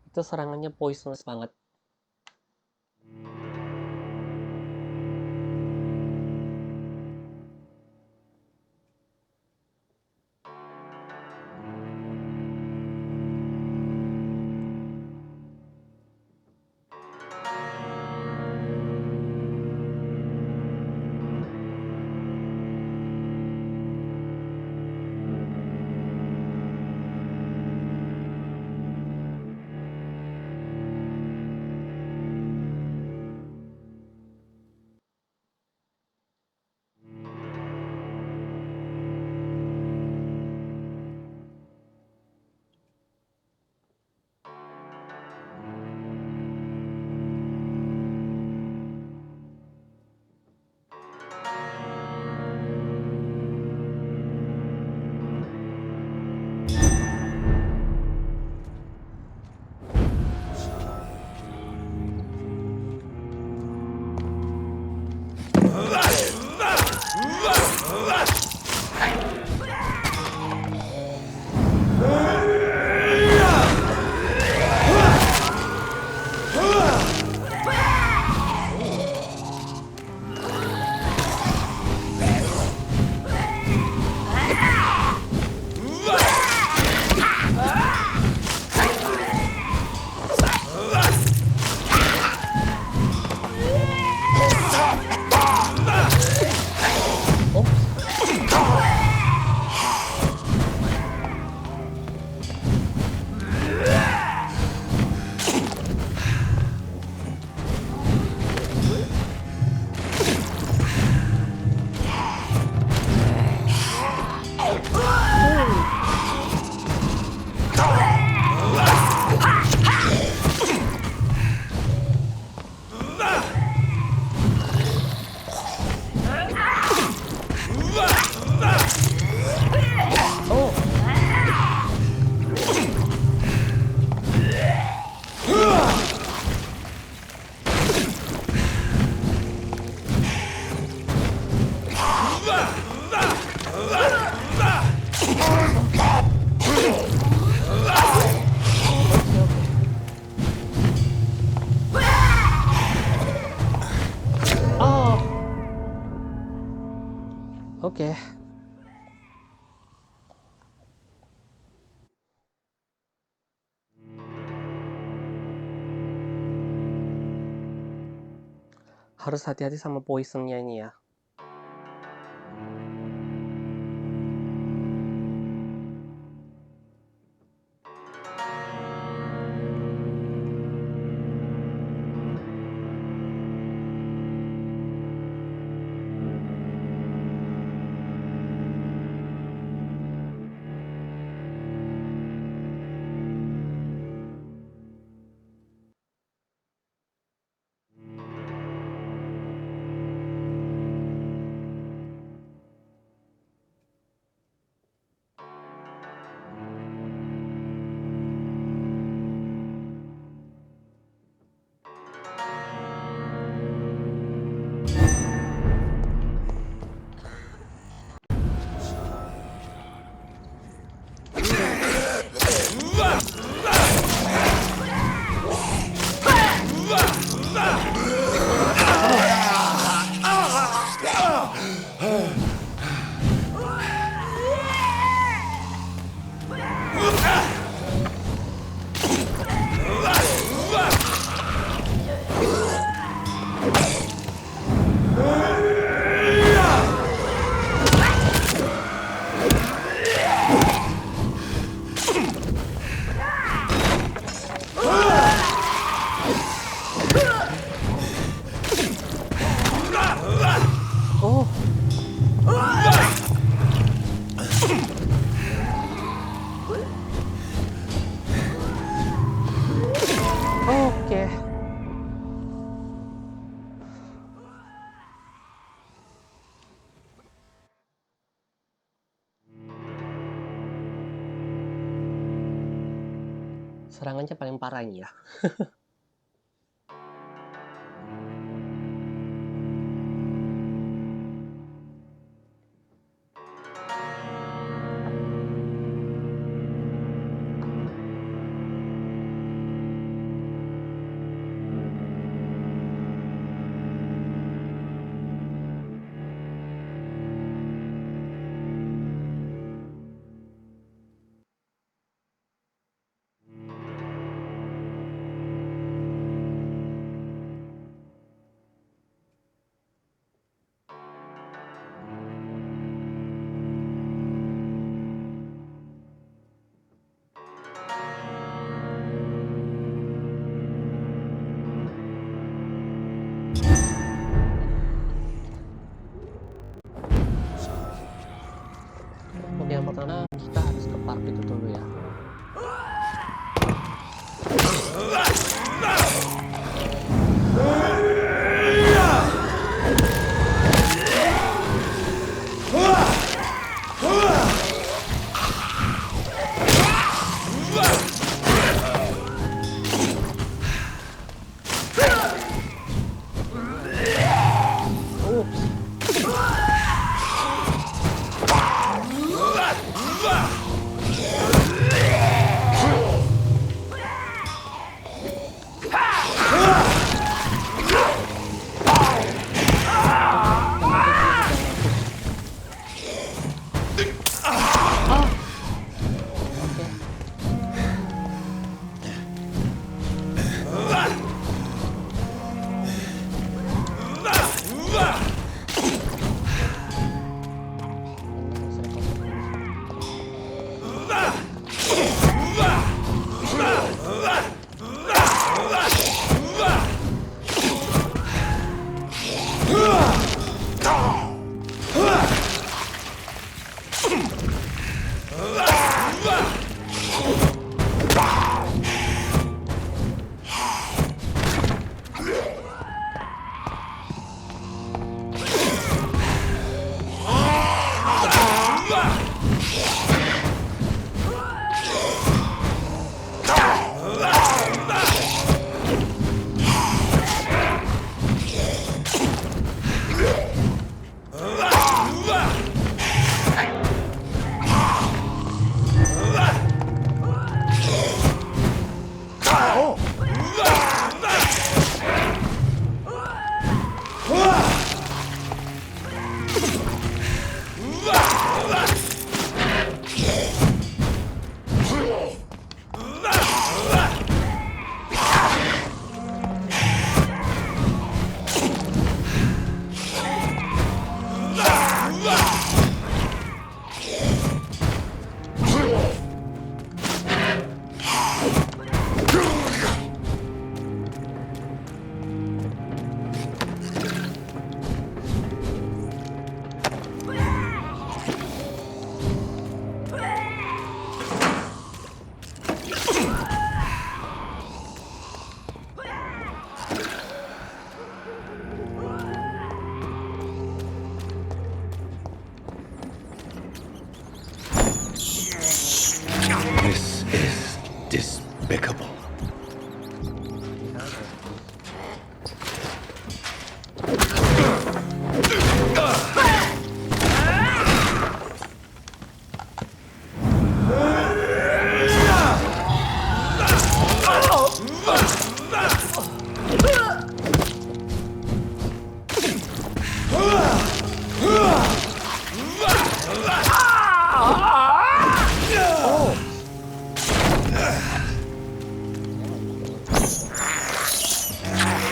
Itu serangannya poisonous banget. Oke. Harus hati-hati sama poisonnya ini ya. Oke. Serangannya paling parah ini ya.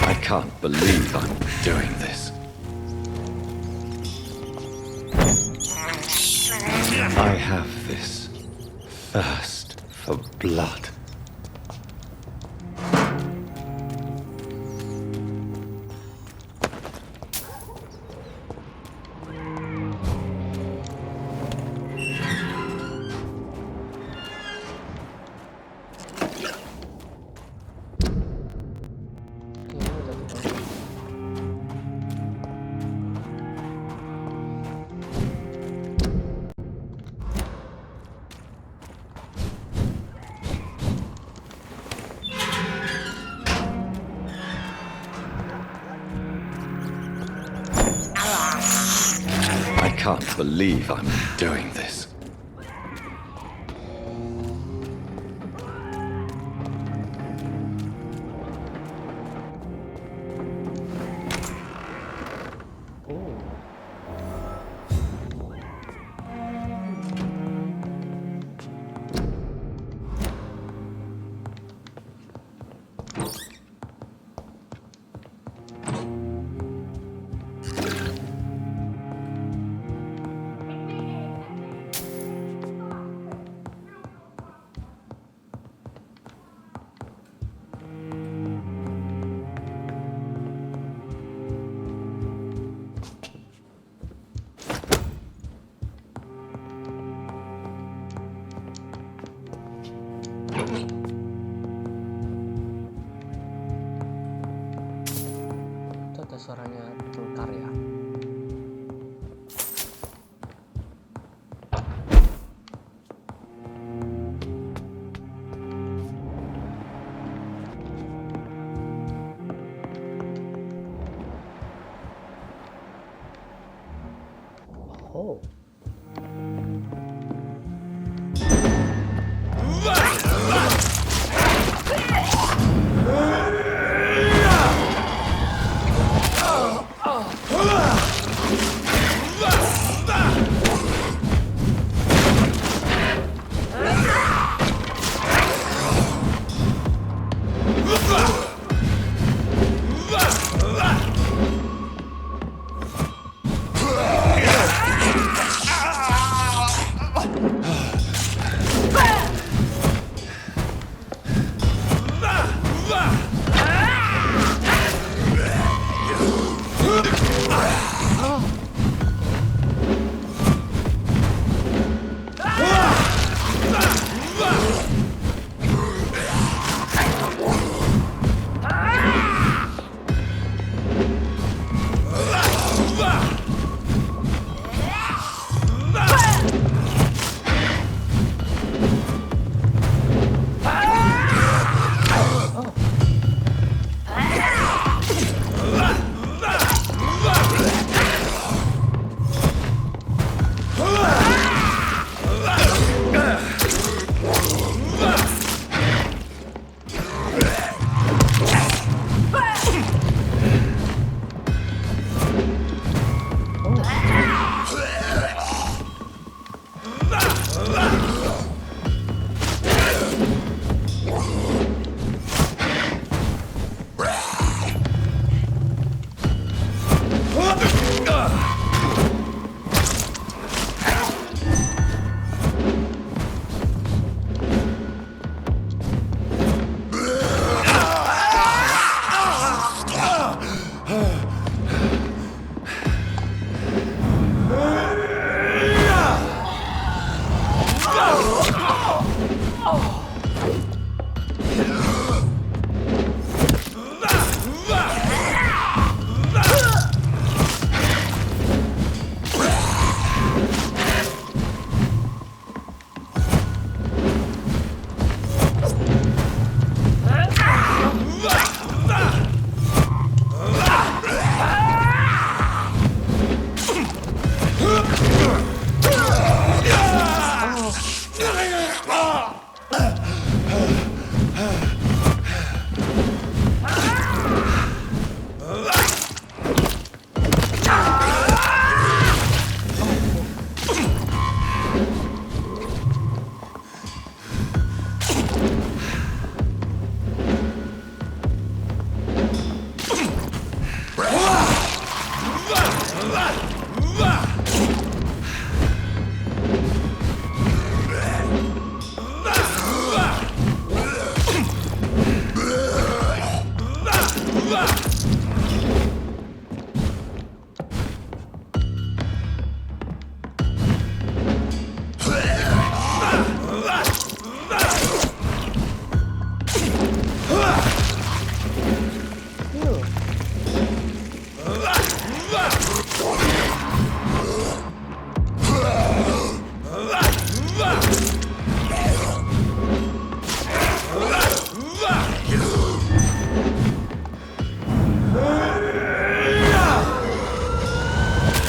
I can't believe I'm doing this. I have this thirst for blood. I can't believe I'm doing this. Itu ada suaranya tengkar ya. Oh.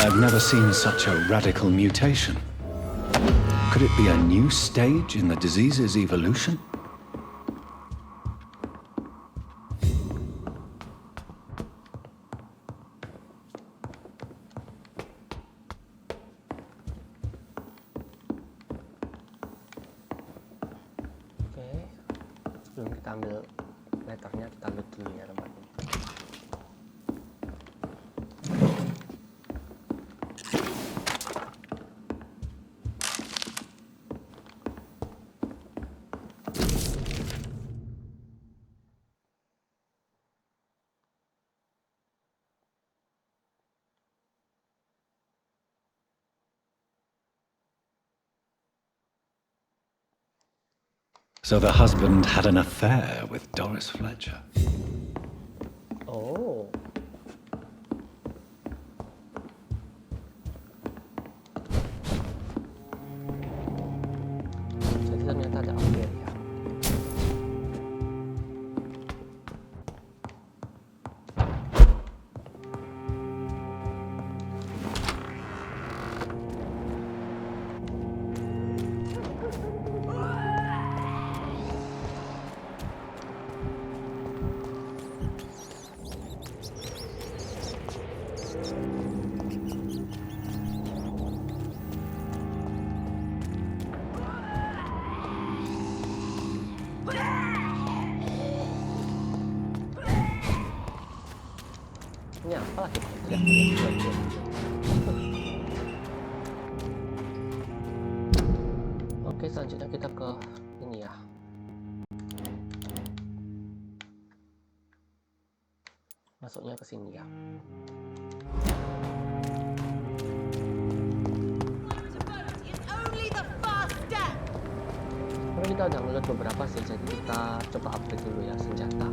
I've never seen such a radical mutation. Could it be a new stage in the disease's evolution? Oke, sebelum kita ambil letternya, kita load dulu ya teman-teman. So the husband had an affair with Doris Fletcher. Oh. Jadi ternyata ada ambil ya. Ini apa lagi? Oke, selanjutnya kita ke ini ya. Masuknya ke sini ya. Karena kita udah ngeload beberapa sih, jadi kita coba upgrade dulu ya senjata.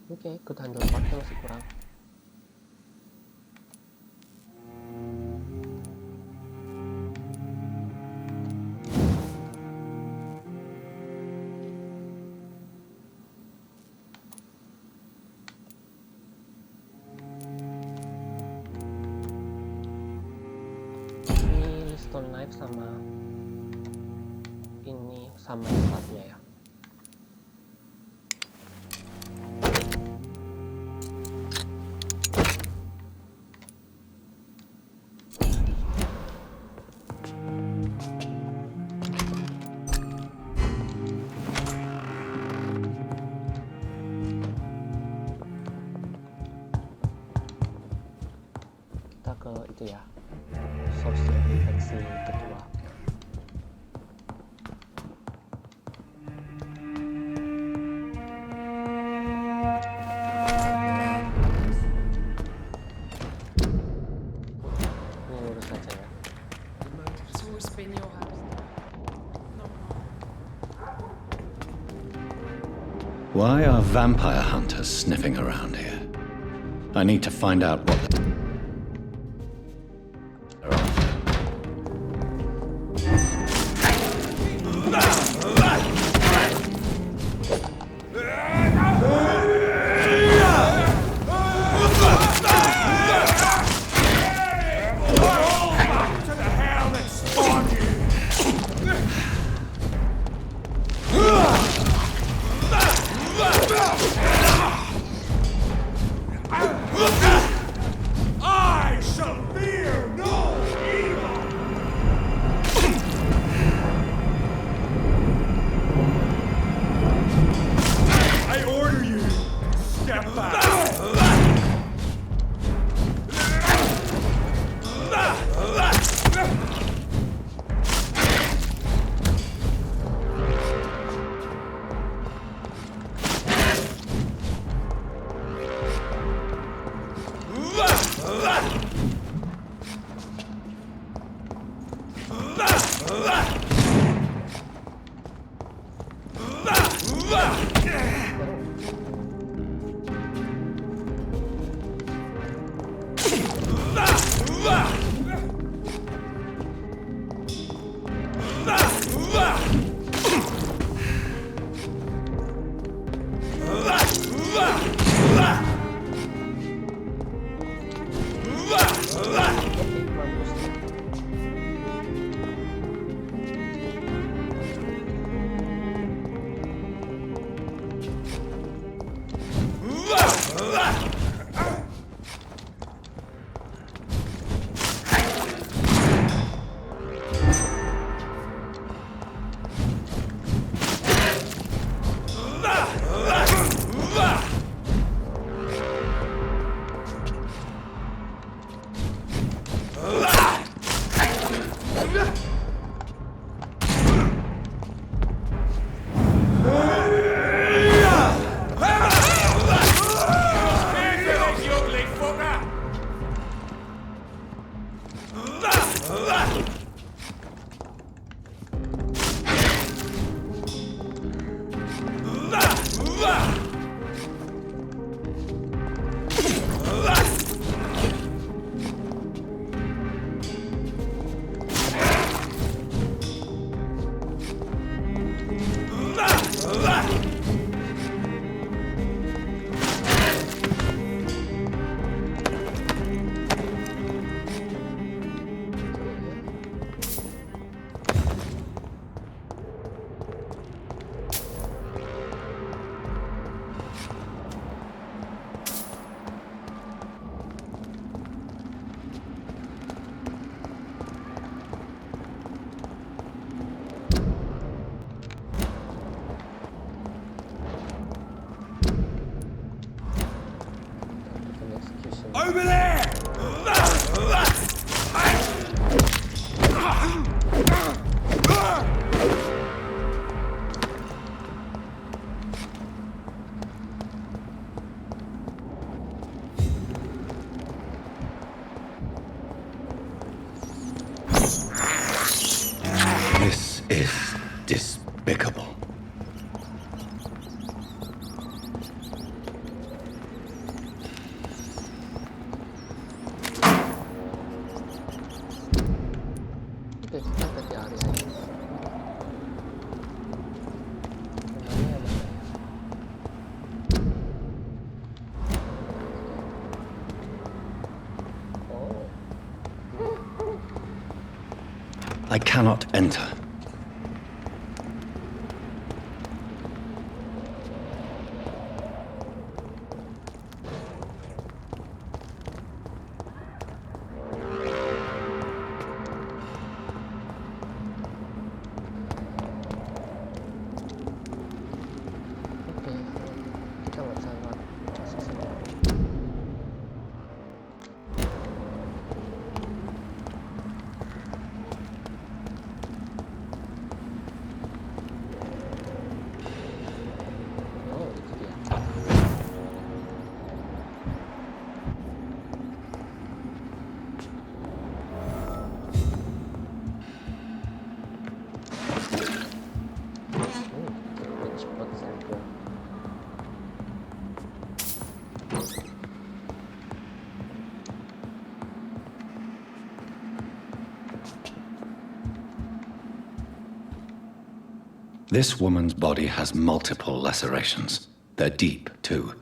Oke, good handle partnya masih kurang. Ini stone knife sama ini sama sepatnya ya. Ke itu ya, source infeksi kedua. Ini lurus saja ya. Why are vampire hunters sniffing around here? I need to find out what they're after. Over there! This is despicable. Oke, kita ke area ini. I cannot enter. Kita nggak bisa lewat sisi sini. Oh, itu dia. Cepet saja. This woman's body has multiple lacerations. They're deep, too.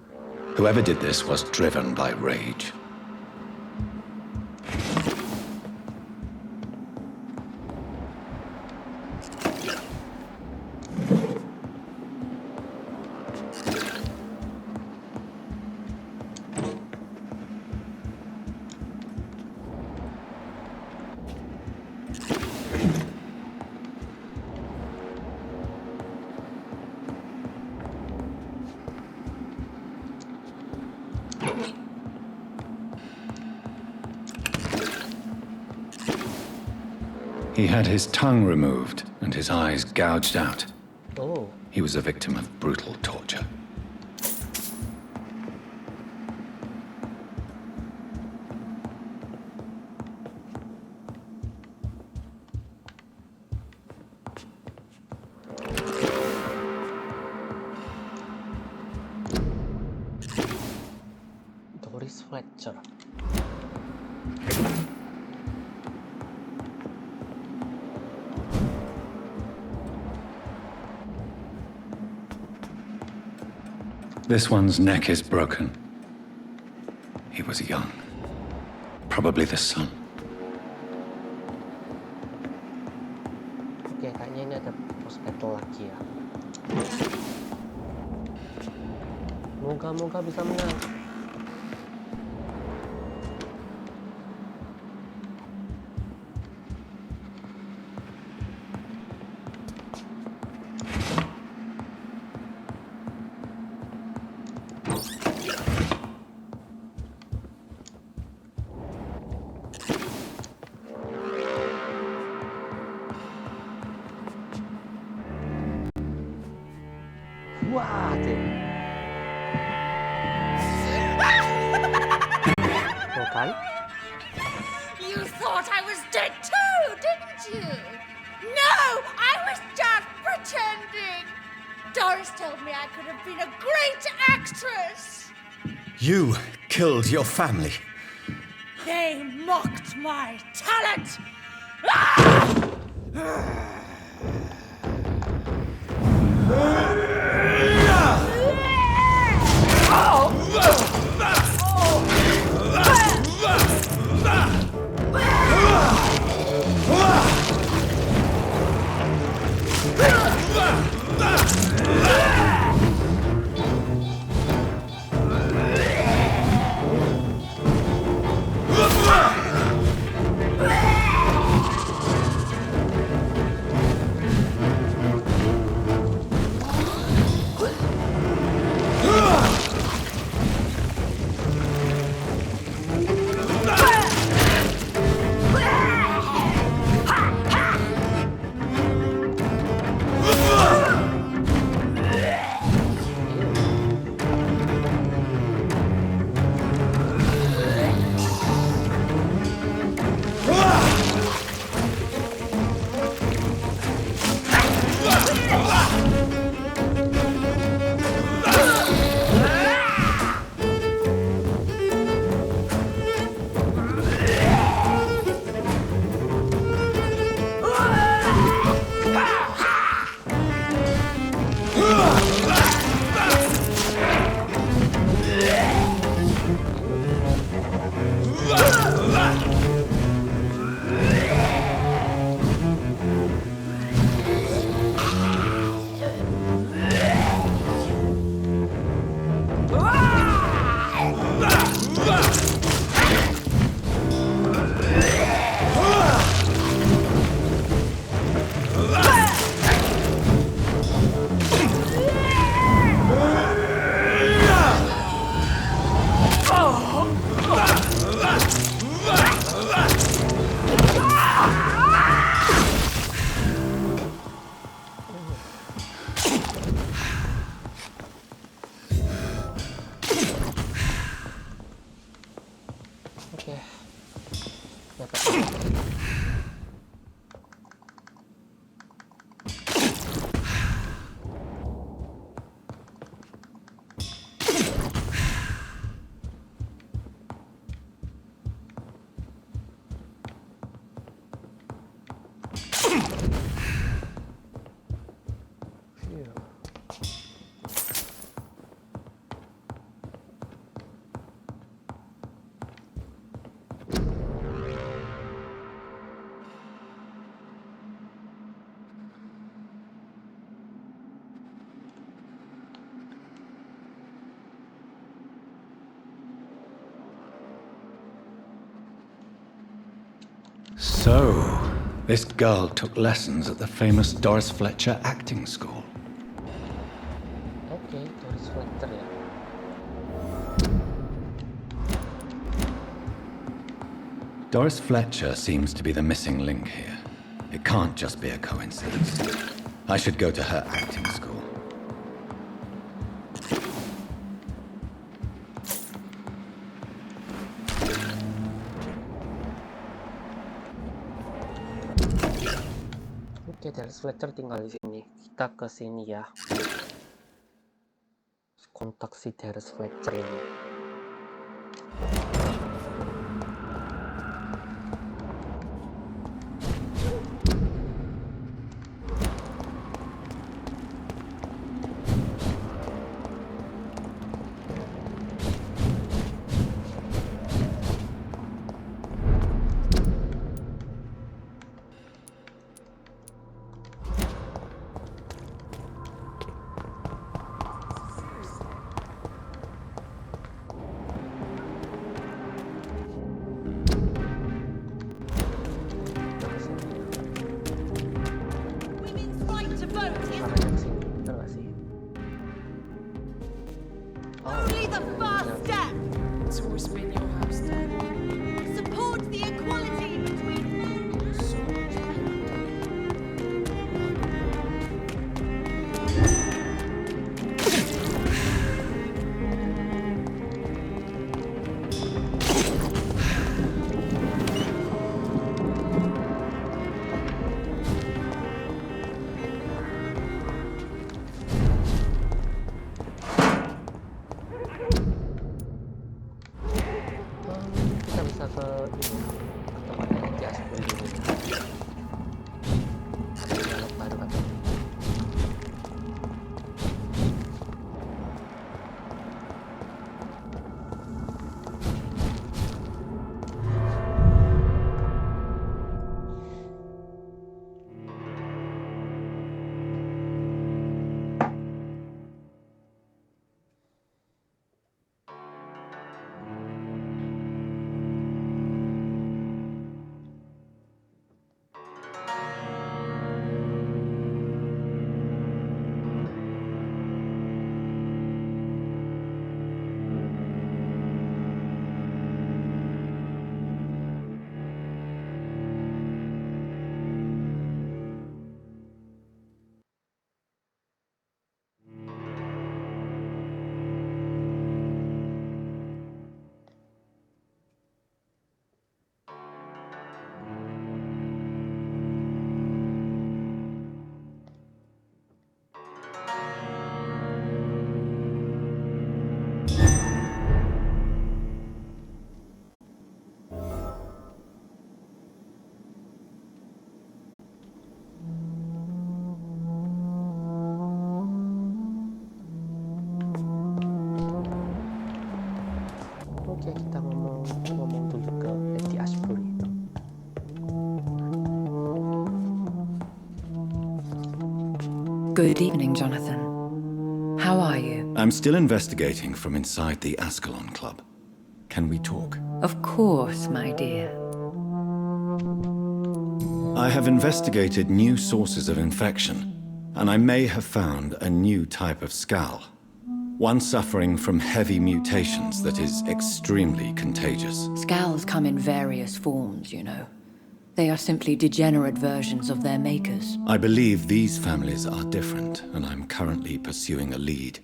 Whoever did this was driven by rage. He had his tongue removed and his eyes gouged out. Oh. He was a victim of brutal torture. Fletcher. This one's neck is broken. He was young. Probably the son. Oke, kayaknya ini ada boss battle lagi ya. Moga-moga bisa menang. Wah, tuh kan? You thought I was dead too, didn't you? No, I was just pretending. Doris told me I could have been a great actress. You killed your family. They mocked my talent. So, this girl took lessons at the famous Doris Fletcher acting school. Oke, Doris Fletcher ya. Doris Fletcher seems to be the missing link here. It can't just be a coincidence. I should go to her acting school. Oke, Doris Fletcher tinggal di sini. Kita ke sini ya. Kontak si Doris Fletcher ini. Only the first step. It's always been your house, Dad. Support the equality between. Kita bisa ke tempat yang di Aspul dulu. Dialog baru kan. Oke, kita ngomong dulu ke Lady Ashbury itu. Good evening, Jonathan. How are you? I'm still investigating from inside the Ascalon Club. Can we talk? Of course, my dear. I have investigated new sources of infection, and I may have found a new type of skull. One suffering from heavy mutations that is extremely contagious. Scowls come in various forms, you know. They are simply degenerate versions of their makers. I believe these families are different, and I'm currently pursuing a lead.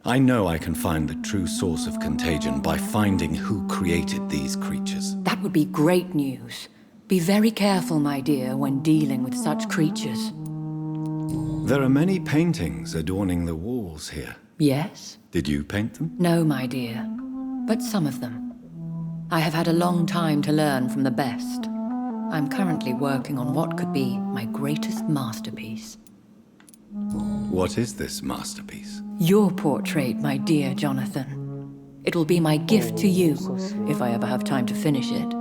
I know I can find the true source of contagion by finding who created these creatures. That would be great news. Be very careful, my dear, when dealing with such creatures. There are many paintings adorning the walls here. Yes? Did you paint them? No, my dear, but some of them. I have had a long time to learn from the best. I'm currently working on what could be my greatest masterpiece. What is this masterpiece? Your portrait, my dear Jonathan. It will be my gift to you, if I ever have time to finish it.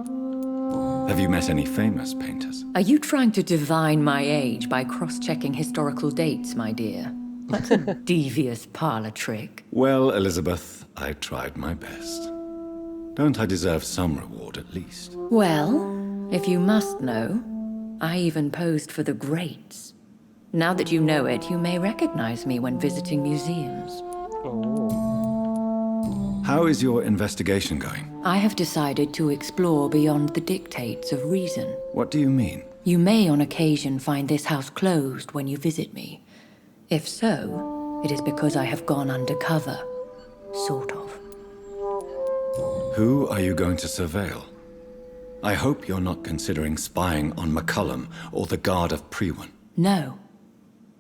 Have you met any famous painters? Are you trying to divine my age by cross-checking historical dates, my dear? That's a devious parlor trick. Well, Elizabeth, I tried my best. Don't I deserve some reward at least? Well, if you must know, I even posed for the greats. Now that you know it, you may recognize me when visiting museums. How is your investigation going? I have decided to explore beyond the dictates of reason. What do you mean? You may on occasion find this house closed when you visit me. If so, it is because I have gone undercover. Sort of. Who are you going to surveil? I hope you're not considering spying on McCullum or the Guard of Prewen. No.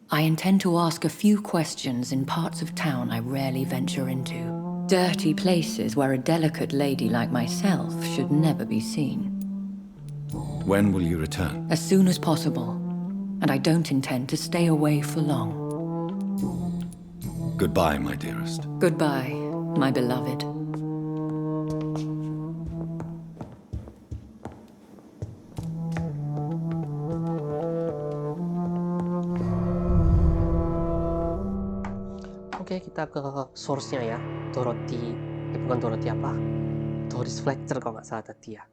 I intend to ask a few questions in parts of town I rarely venture into. Dirty places where a delicate lady like myself should never be seen. When will you return? As soon as possible. And I don't intend to stay away for long. Goodbye, my dearest. Goodbye, my beloved. Oke, kita ke source-nya ya. Bukan Dorothy apa? Doris Fletcher kalau nggak salah tadi ya.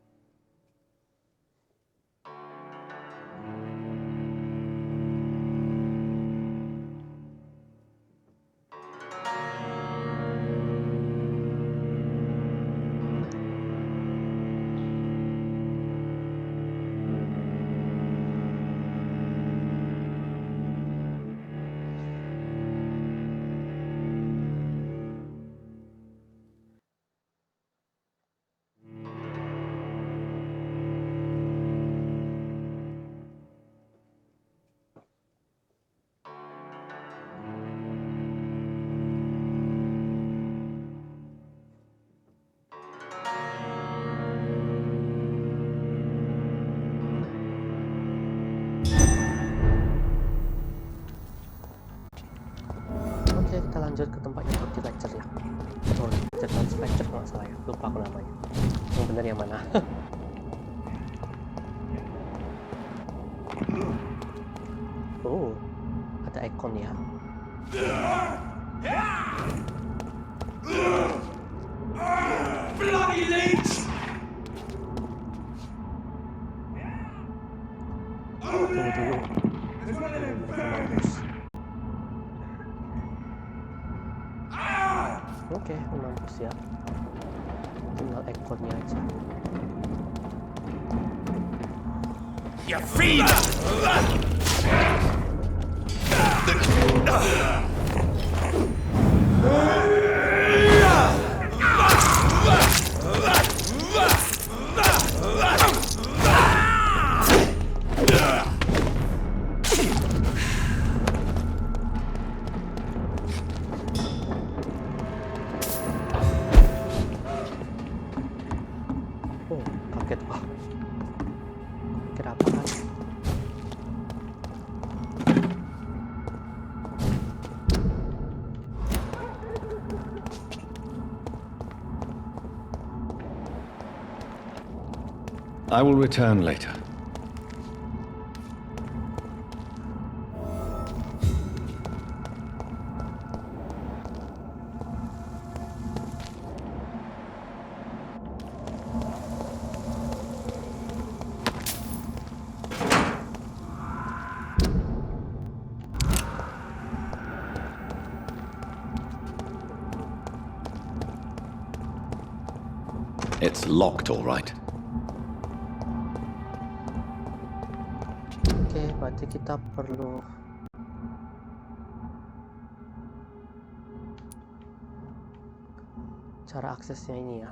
Oke, kita lanjut ke tempatnya Trophies Collectibles ya. Trophies Collectibles kalau nggak salah ya, lupa aku namanya. Yang benar yang mana? Oh, ada ikon ya. Bloody leech! Tunggu dulu. Oke, mampus ya. Tinggal ekornya aja. You feed! Oh, kaget wah. Kira apa kan? I will return later. It's locked, all right. Oke, berarti kita perlu cara aksesnya ini ya.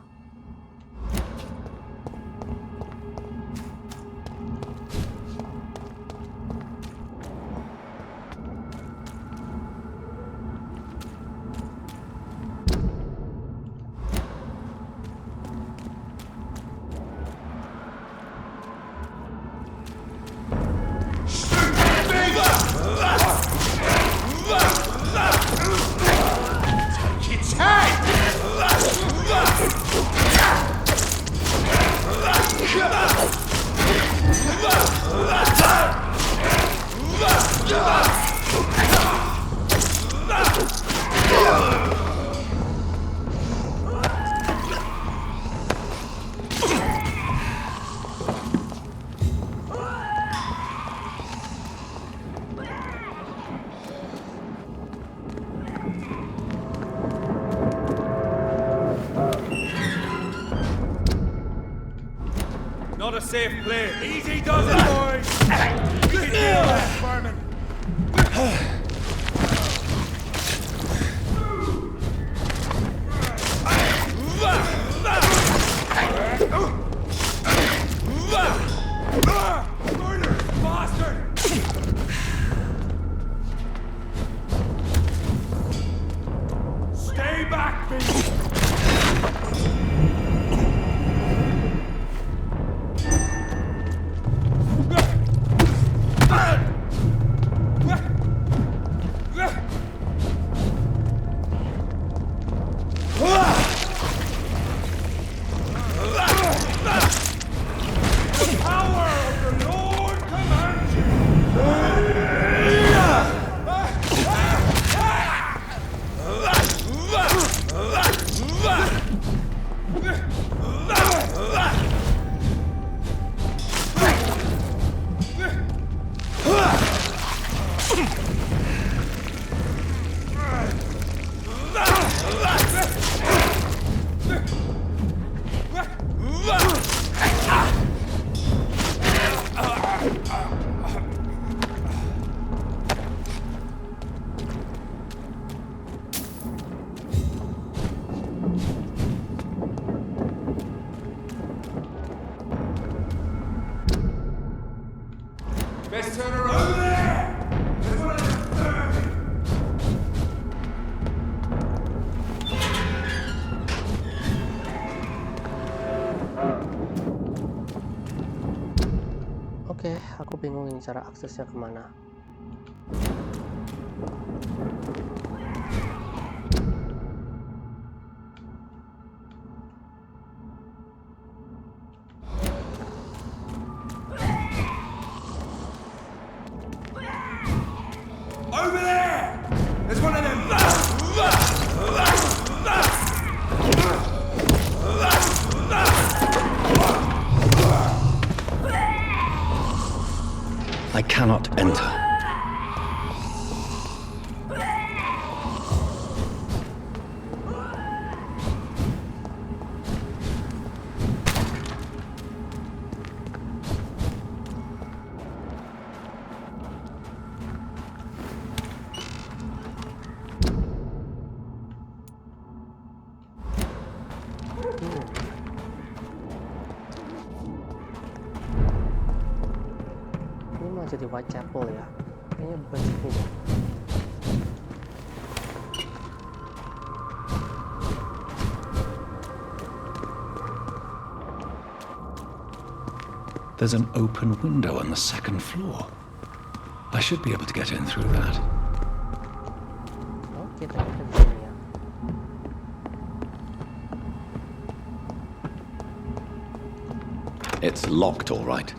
Not a safe play. Easy does it, boys. You can deal with that, Barman. Murder, bastard! Stay back, bitch! ini cara aksesnya kemana? Over there! There's one of them! I cannot enter. Ini malah jadi Whitechapel ya. Kayaknya bukan sini deh. There's an open window on the second floor. I should be able to get in through that. Oke, kita ke sini ya. It's locked, all right.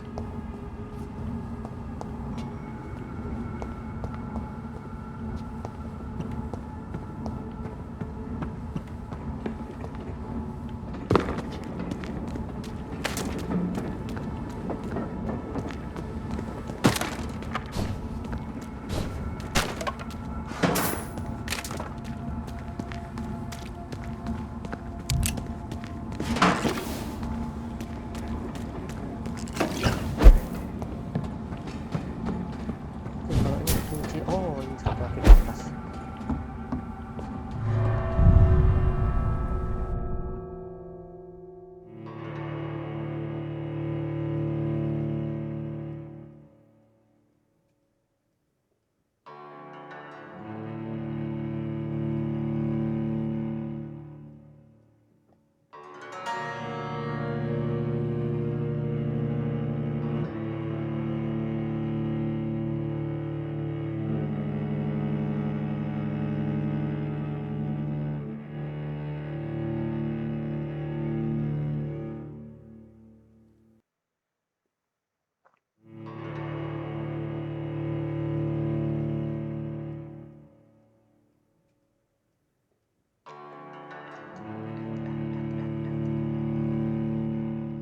Kalau ini kunci, oh ini satu lagi di atas.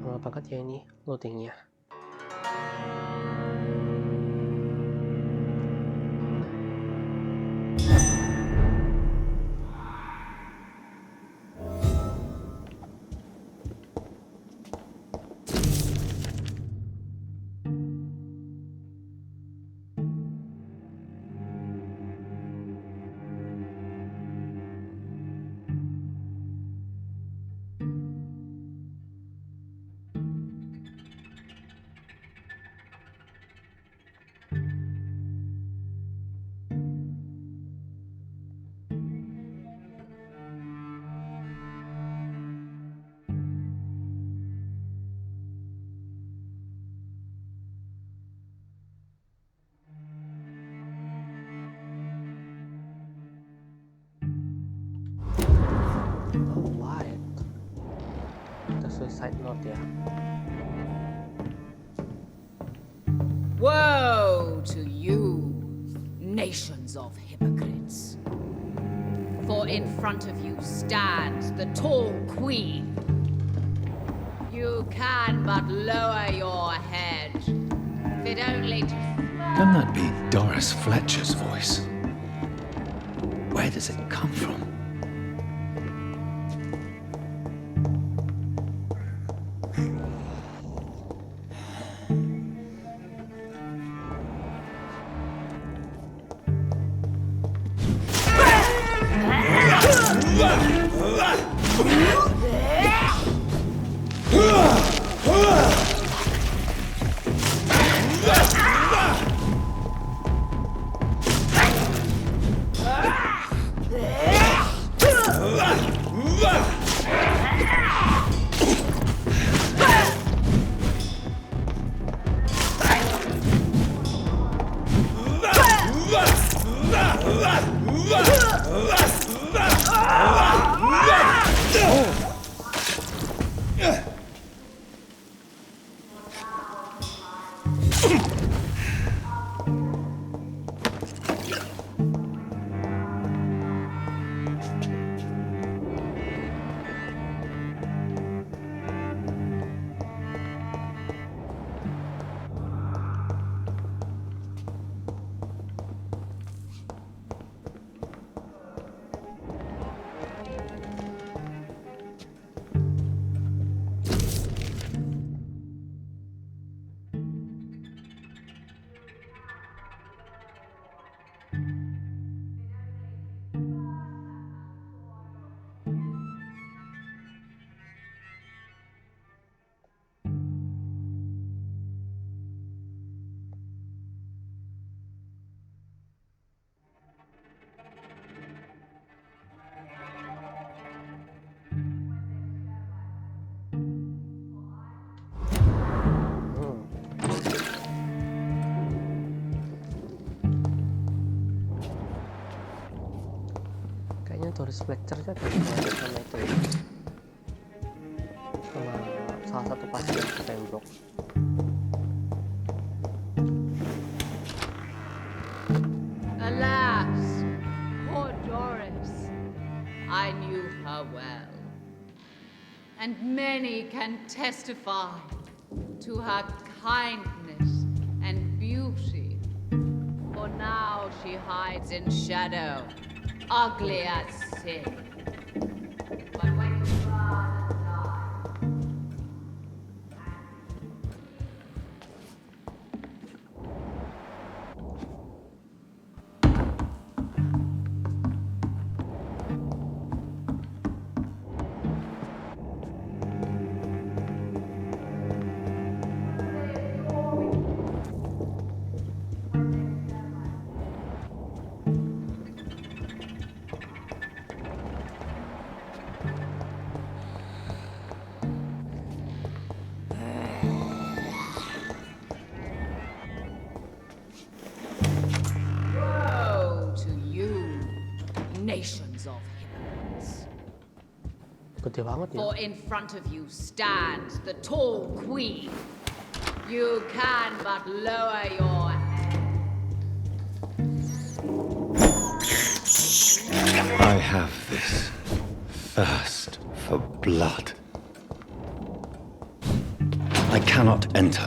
Lama banget ya ini loadingnya. Suicide note ya. Woe to you, nations of hypocrites. For in front of you stands the tall queen. You can but lower your head, fit only to... Can that be Doris Fletcher's voice? Where does it come from? Kayaknya Doris Fletcher kan sama itu ya, sama salah satu pasien Pembroke. Alas, poor Doris. I knew her well, and many can testify to her kindness and beauty. For now she hides in shadow, ugly as sin. But when you burn and die, nations of hypocrites. Gede banget ya. For in front of you stands the tall queen. You can but lower your head. I have this thirst for blood. I cannot enter.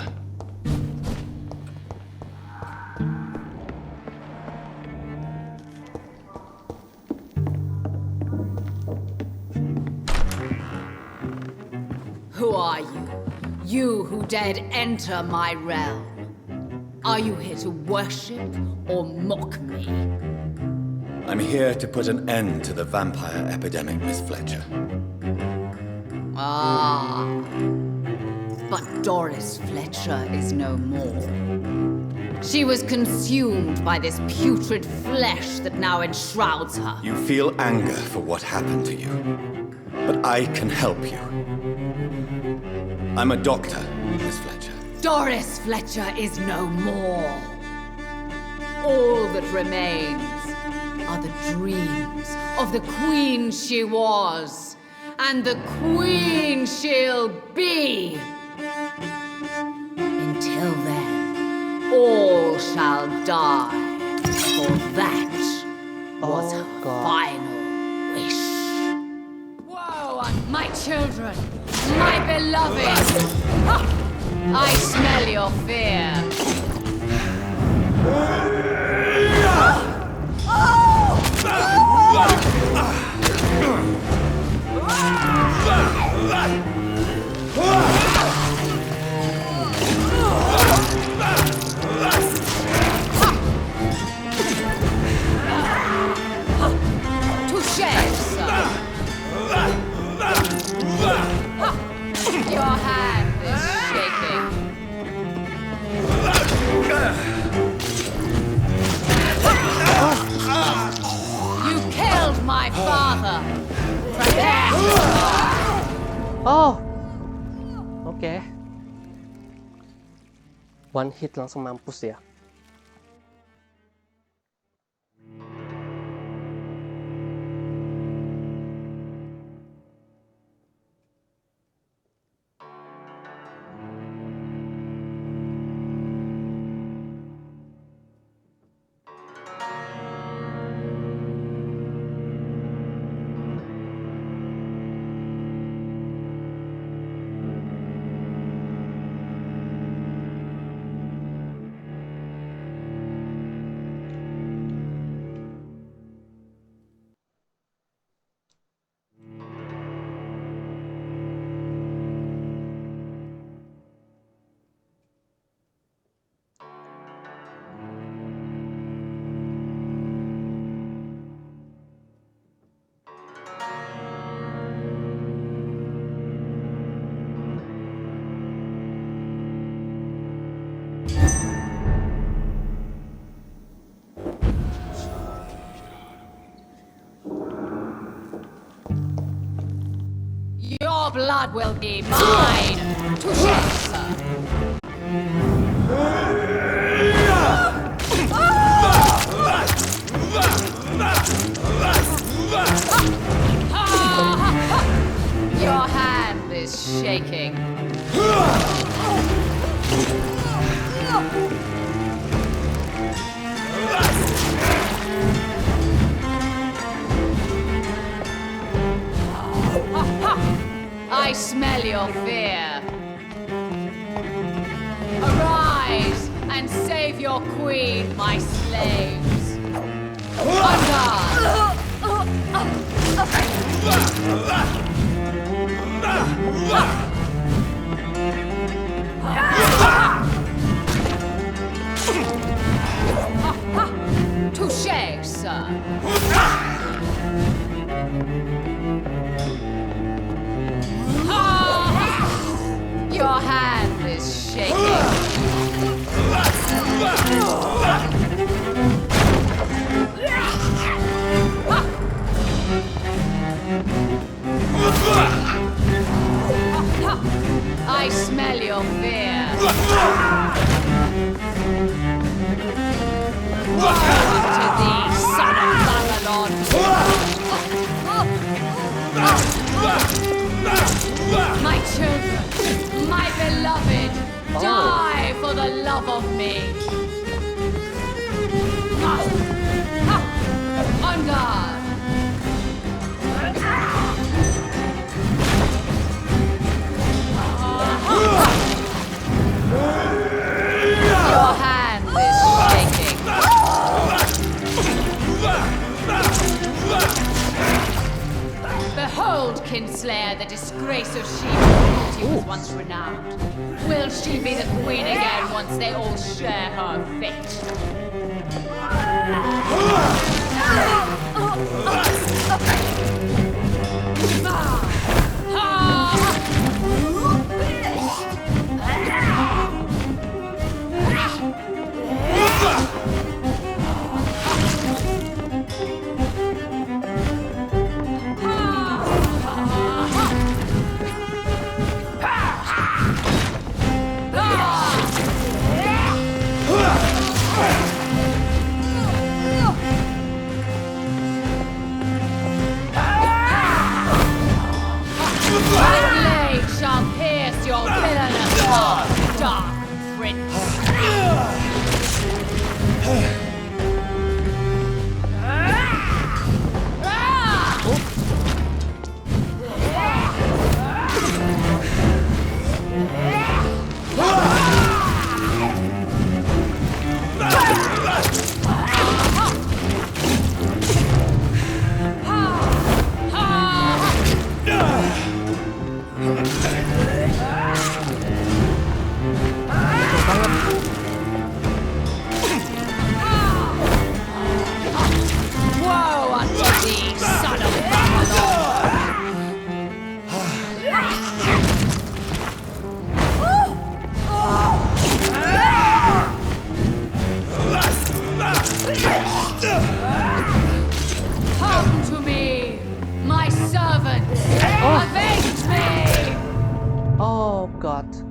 Who are you? You who dared enter my realm. Are you here to worship or mock me? I'm here to put an end to the vampire epidemic, Miss Fletcher. Ah. But Doris Fletcher is no more. She was consumed by this putrid flesh that now enshrouds her. You feel anger for what happened to you, but I can help you. I'm a doctor, Miss Fletcher. Doris Fletcher is no more. All that remains are the dreams of the queen she was, and the queen she'll be. Until then, all shall die, for that was her final wish. Woe on my children, my beloved! Ha! I smell your fear. Touché, sir. Your hand is shaking. You killed my father. Prepare to die. Oh, oke. One hit langsung mampus ya. Your blood will be mine. Touché, sir. Your hand is shaking. I smell your fear. Arise and save your queen, my slaves. On guard. Touché, sir. Your hand is shaking. I smell your fear. Woe to thee, son of Babylon! My children, my beloved, die for the love of me. On guard. Your hand is shaking. Behold, Kinslayer, the disgrace of she who was once renowned. Will she be the queen again once they all share her fate?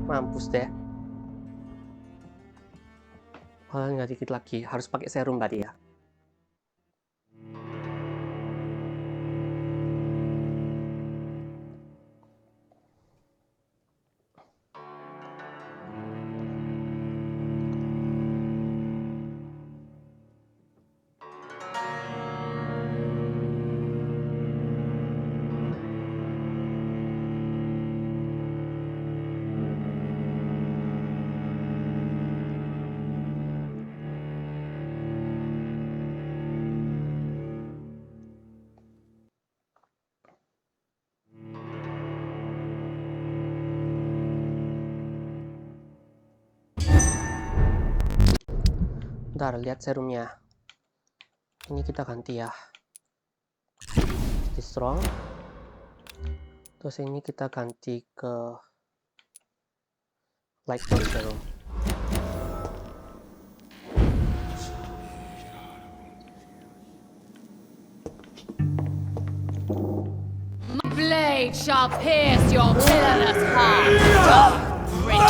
mampus deh. Nggak dikit lagi, harus pakai serum tadi ya. Bentar, lihat serumnya. Ini kita ganti ya. Di strong. Terus ini kita ganti ke light tone serum. My blade blade shall pierce your villainous heart, dark prince.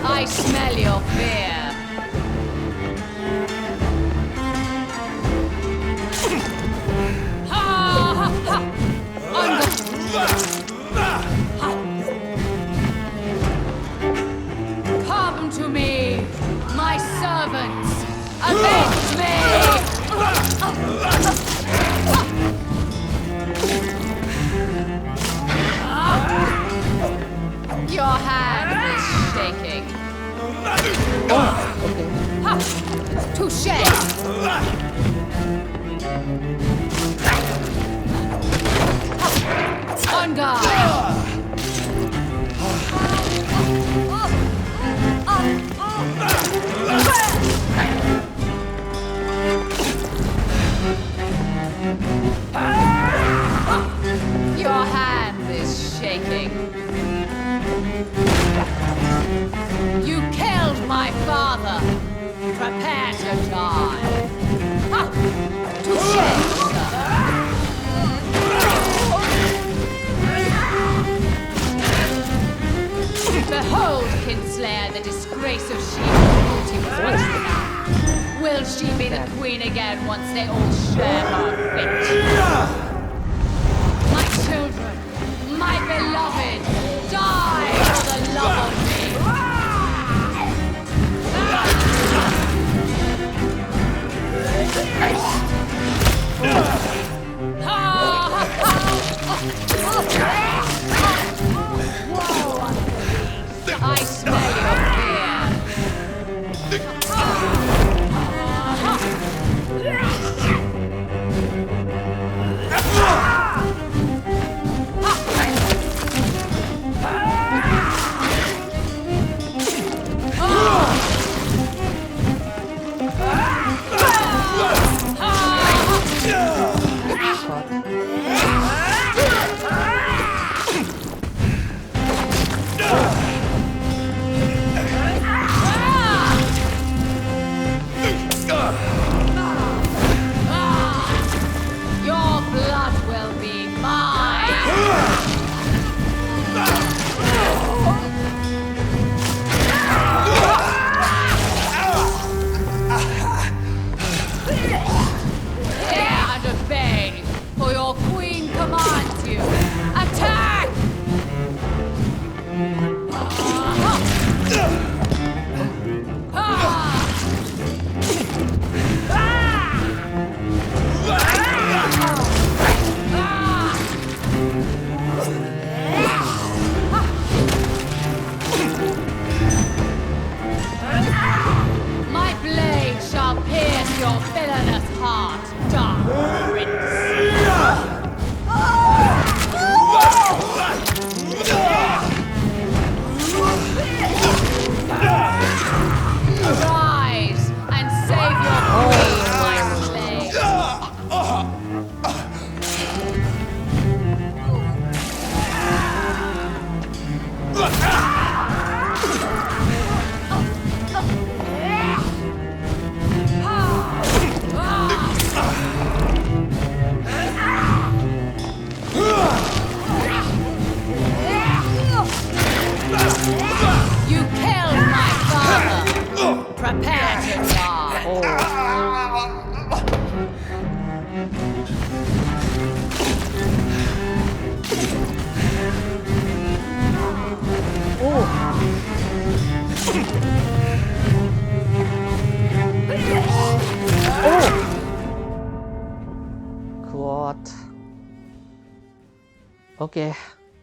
I smell your fear. Come to me, my servants. Avenge me. Your hand is shaking. Touché. On guard. Your hand is shaking. You killed my father. Prepare to die. Touché, sir. Behold, Kinslayer, the disgrace of she-hulk who was once renowned. Will she be the queen again once they all share her fate? My children, my beloved, die for the love of me. I smell your fear. Your blood will be mine. Hear and obey, for your queen commands you. Attack! My blade shall pierce your villainous heart, dark prince. Rise and save your queen, my slave. You killed my father. Prepare to die. Kuat. Oke,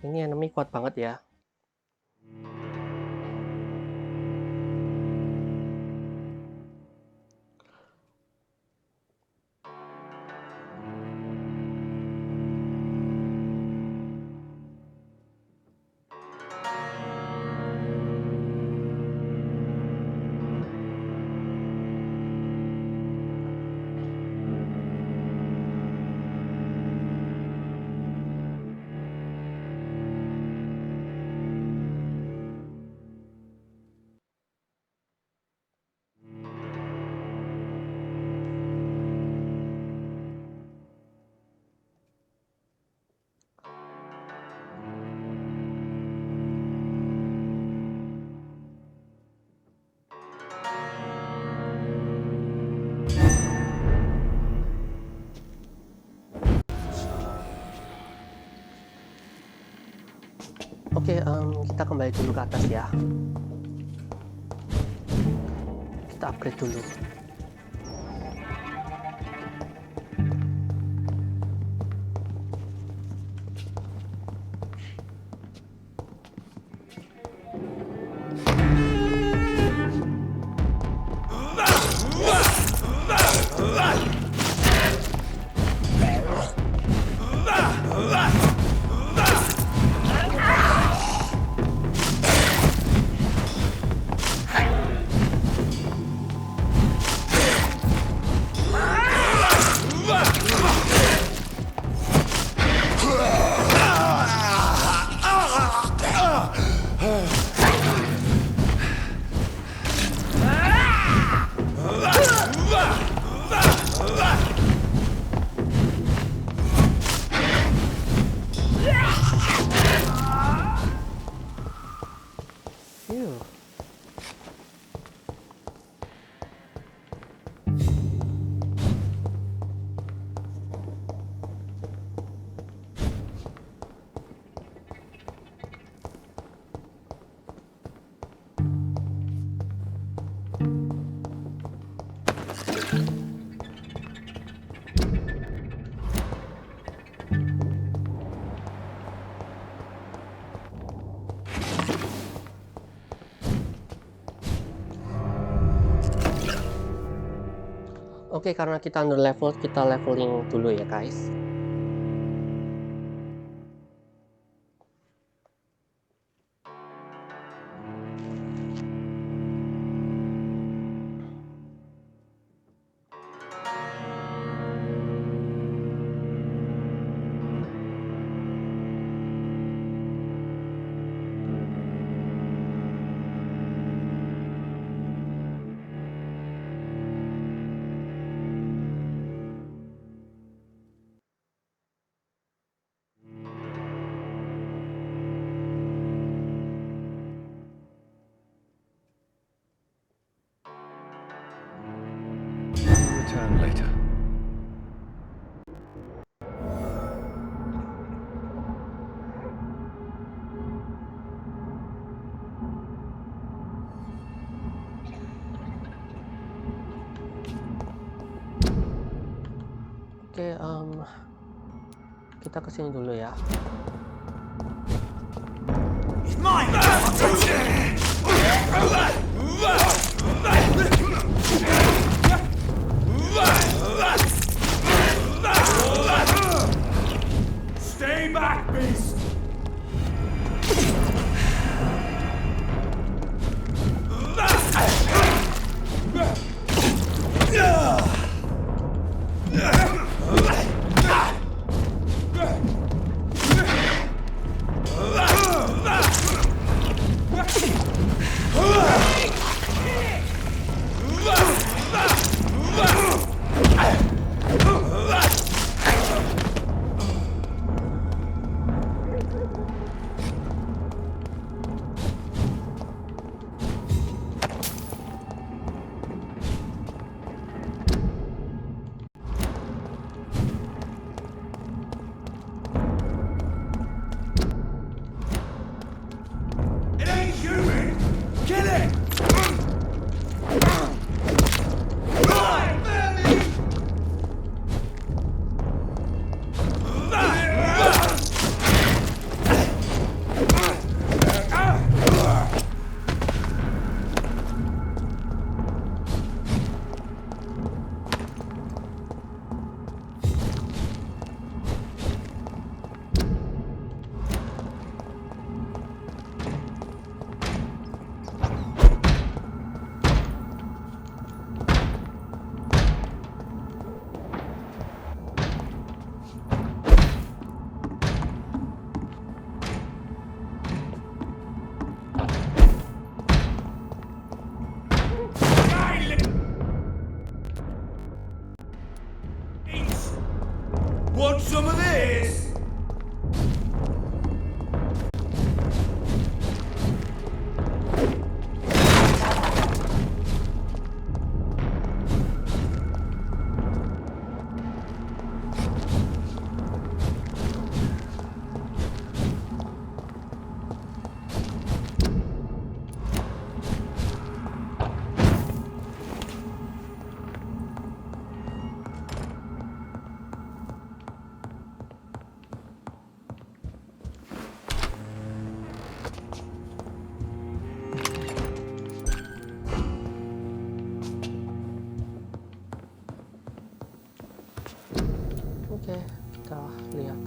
ini enemy kuat banget ya. Oke, kita kembali dulu ke atas ya. Kita upgrade dulu. Oke, karena kita under level, kita leveling dulu ya guys. Return later. Oke, kita kesini dulu ya. Stay back, beast! Want some of this? Oke, kita lihat.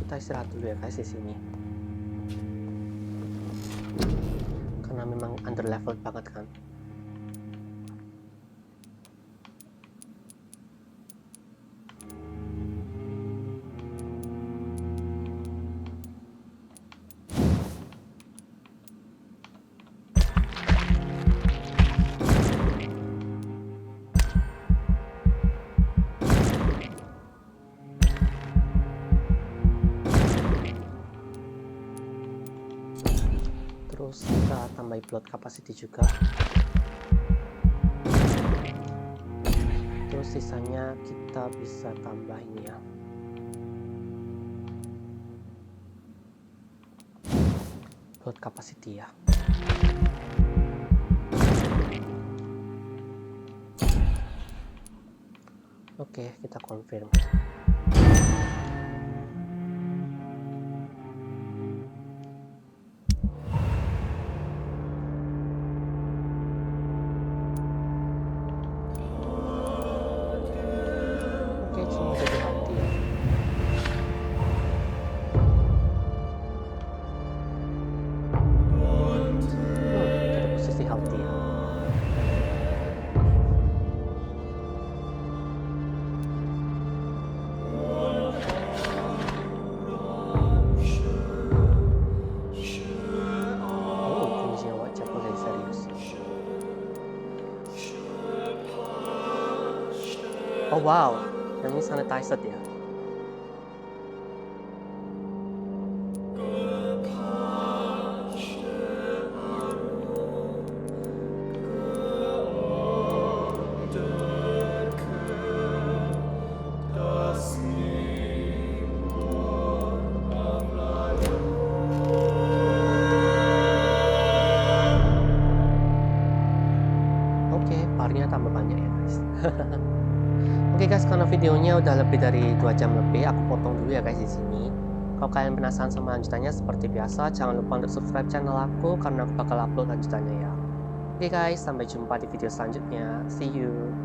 Kita istirahat dulu ya guys di sini. Karena memang under level banget kan. Terus kita tambahin plot capacity juga. Terus sisanya kita bisa tambah ini ya. Plot capacity ya. Oke, kita confirm. Oh wow, yang ini sanitized ya. Oke, parnya tambah banyak ya guys. Oke guys, karena videonya udah lebih dari 2 jam lebih, aku potong dulu ya guys di sini. Kalau kalian penasaran sama lanjutannya seperti biasa, jangan lupa untuk subscribe channel aku karena aku bakal upload lanjutannya ya. Oke guys, sampai jumpa di video selanjutnya. See you.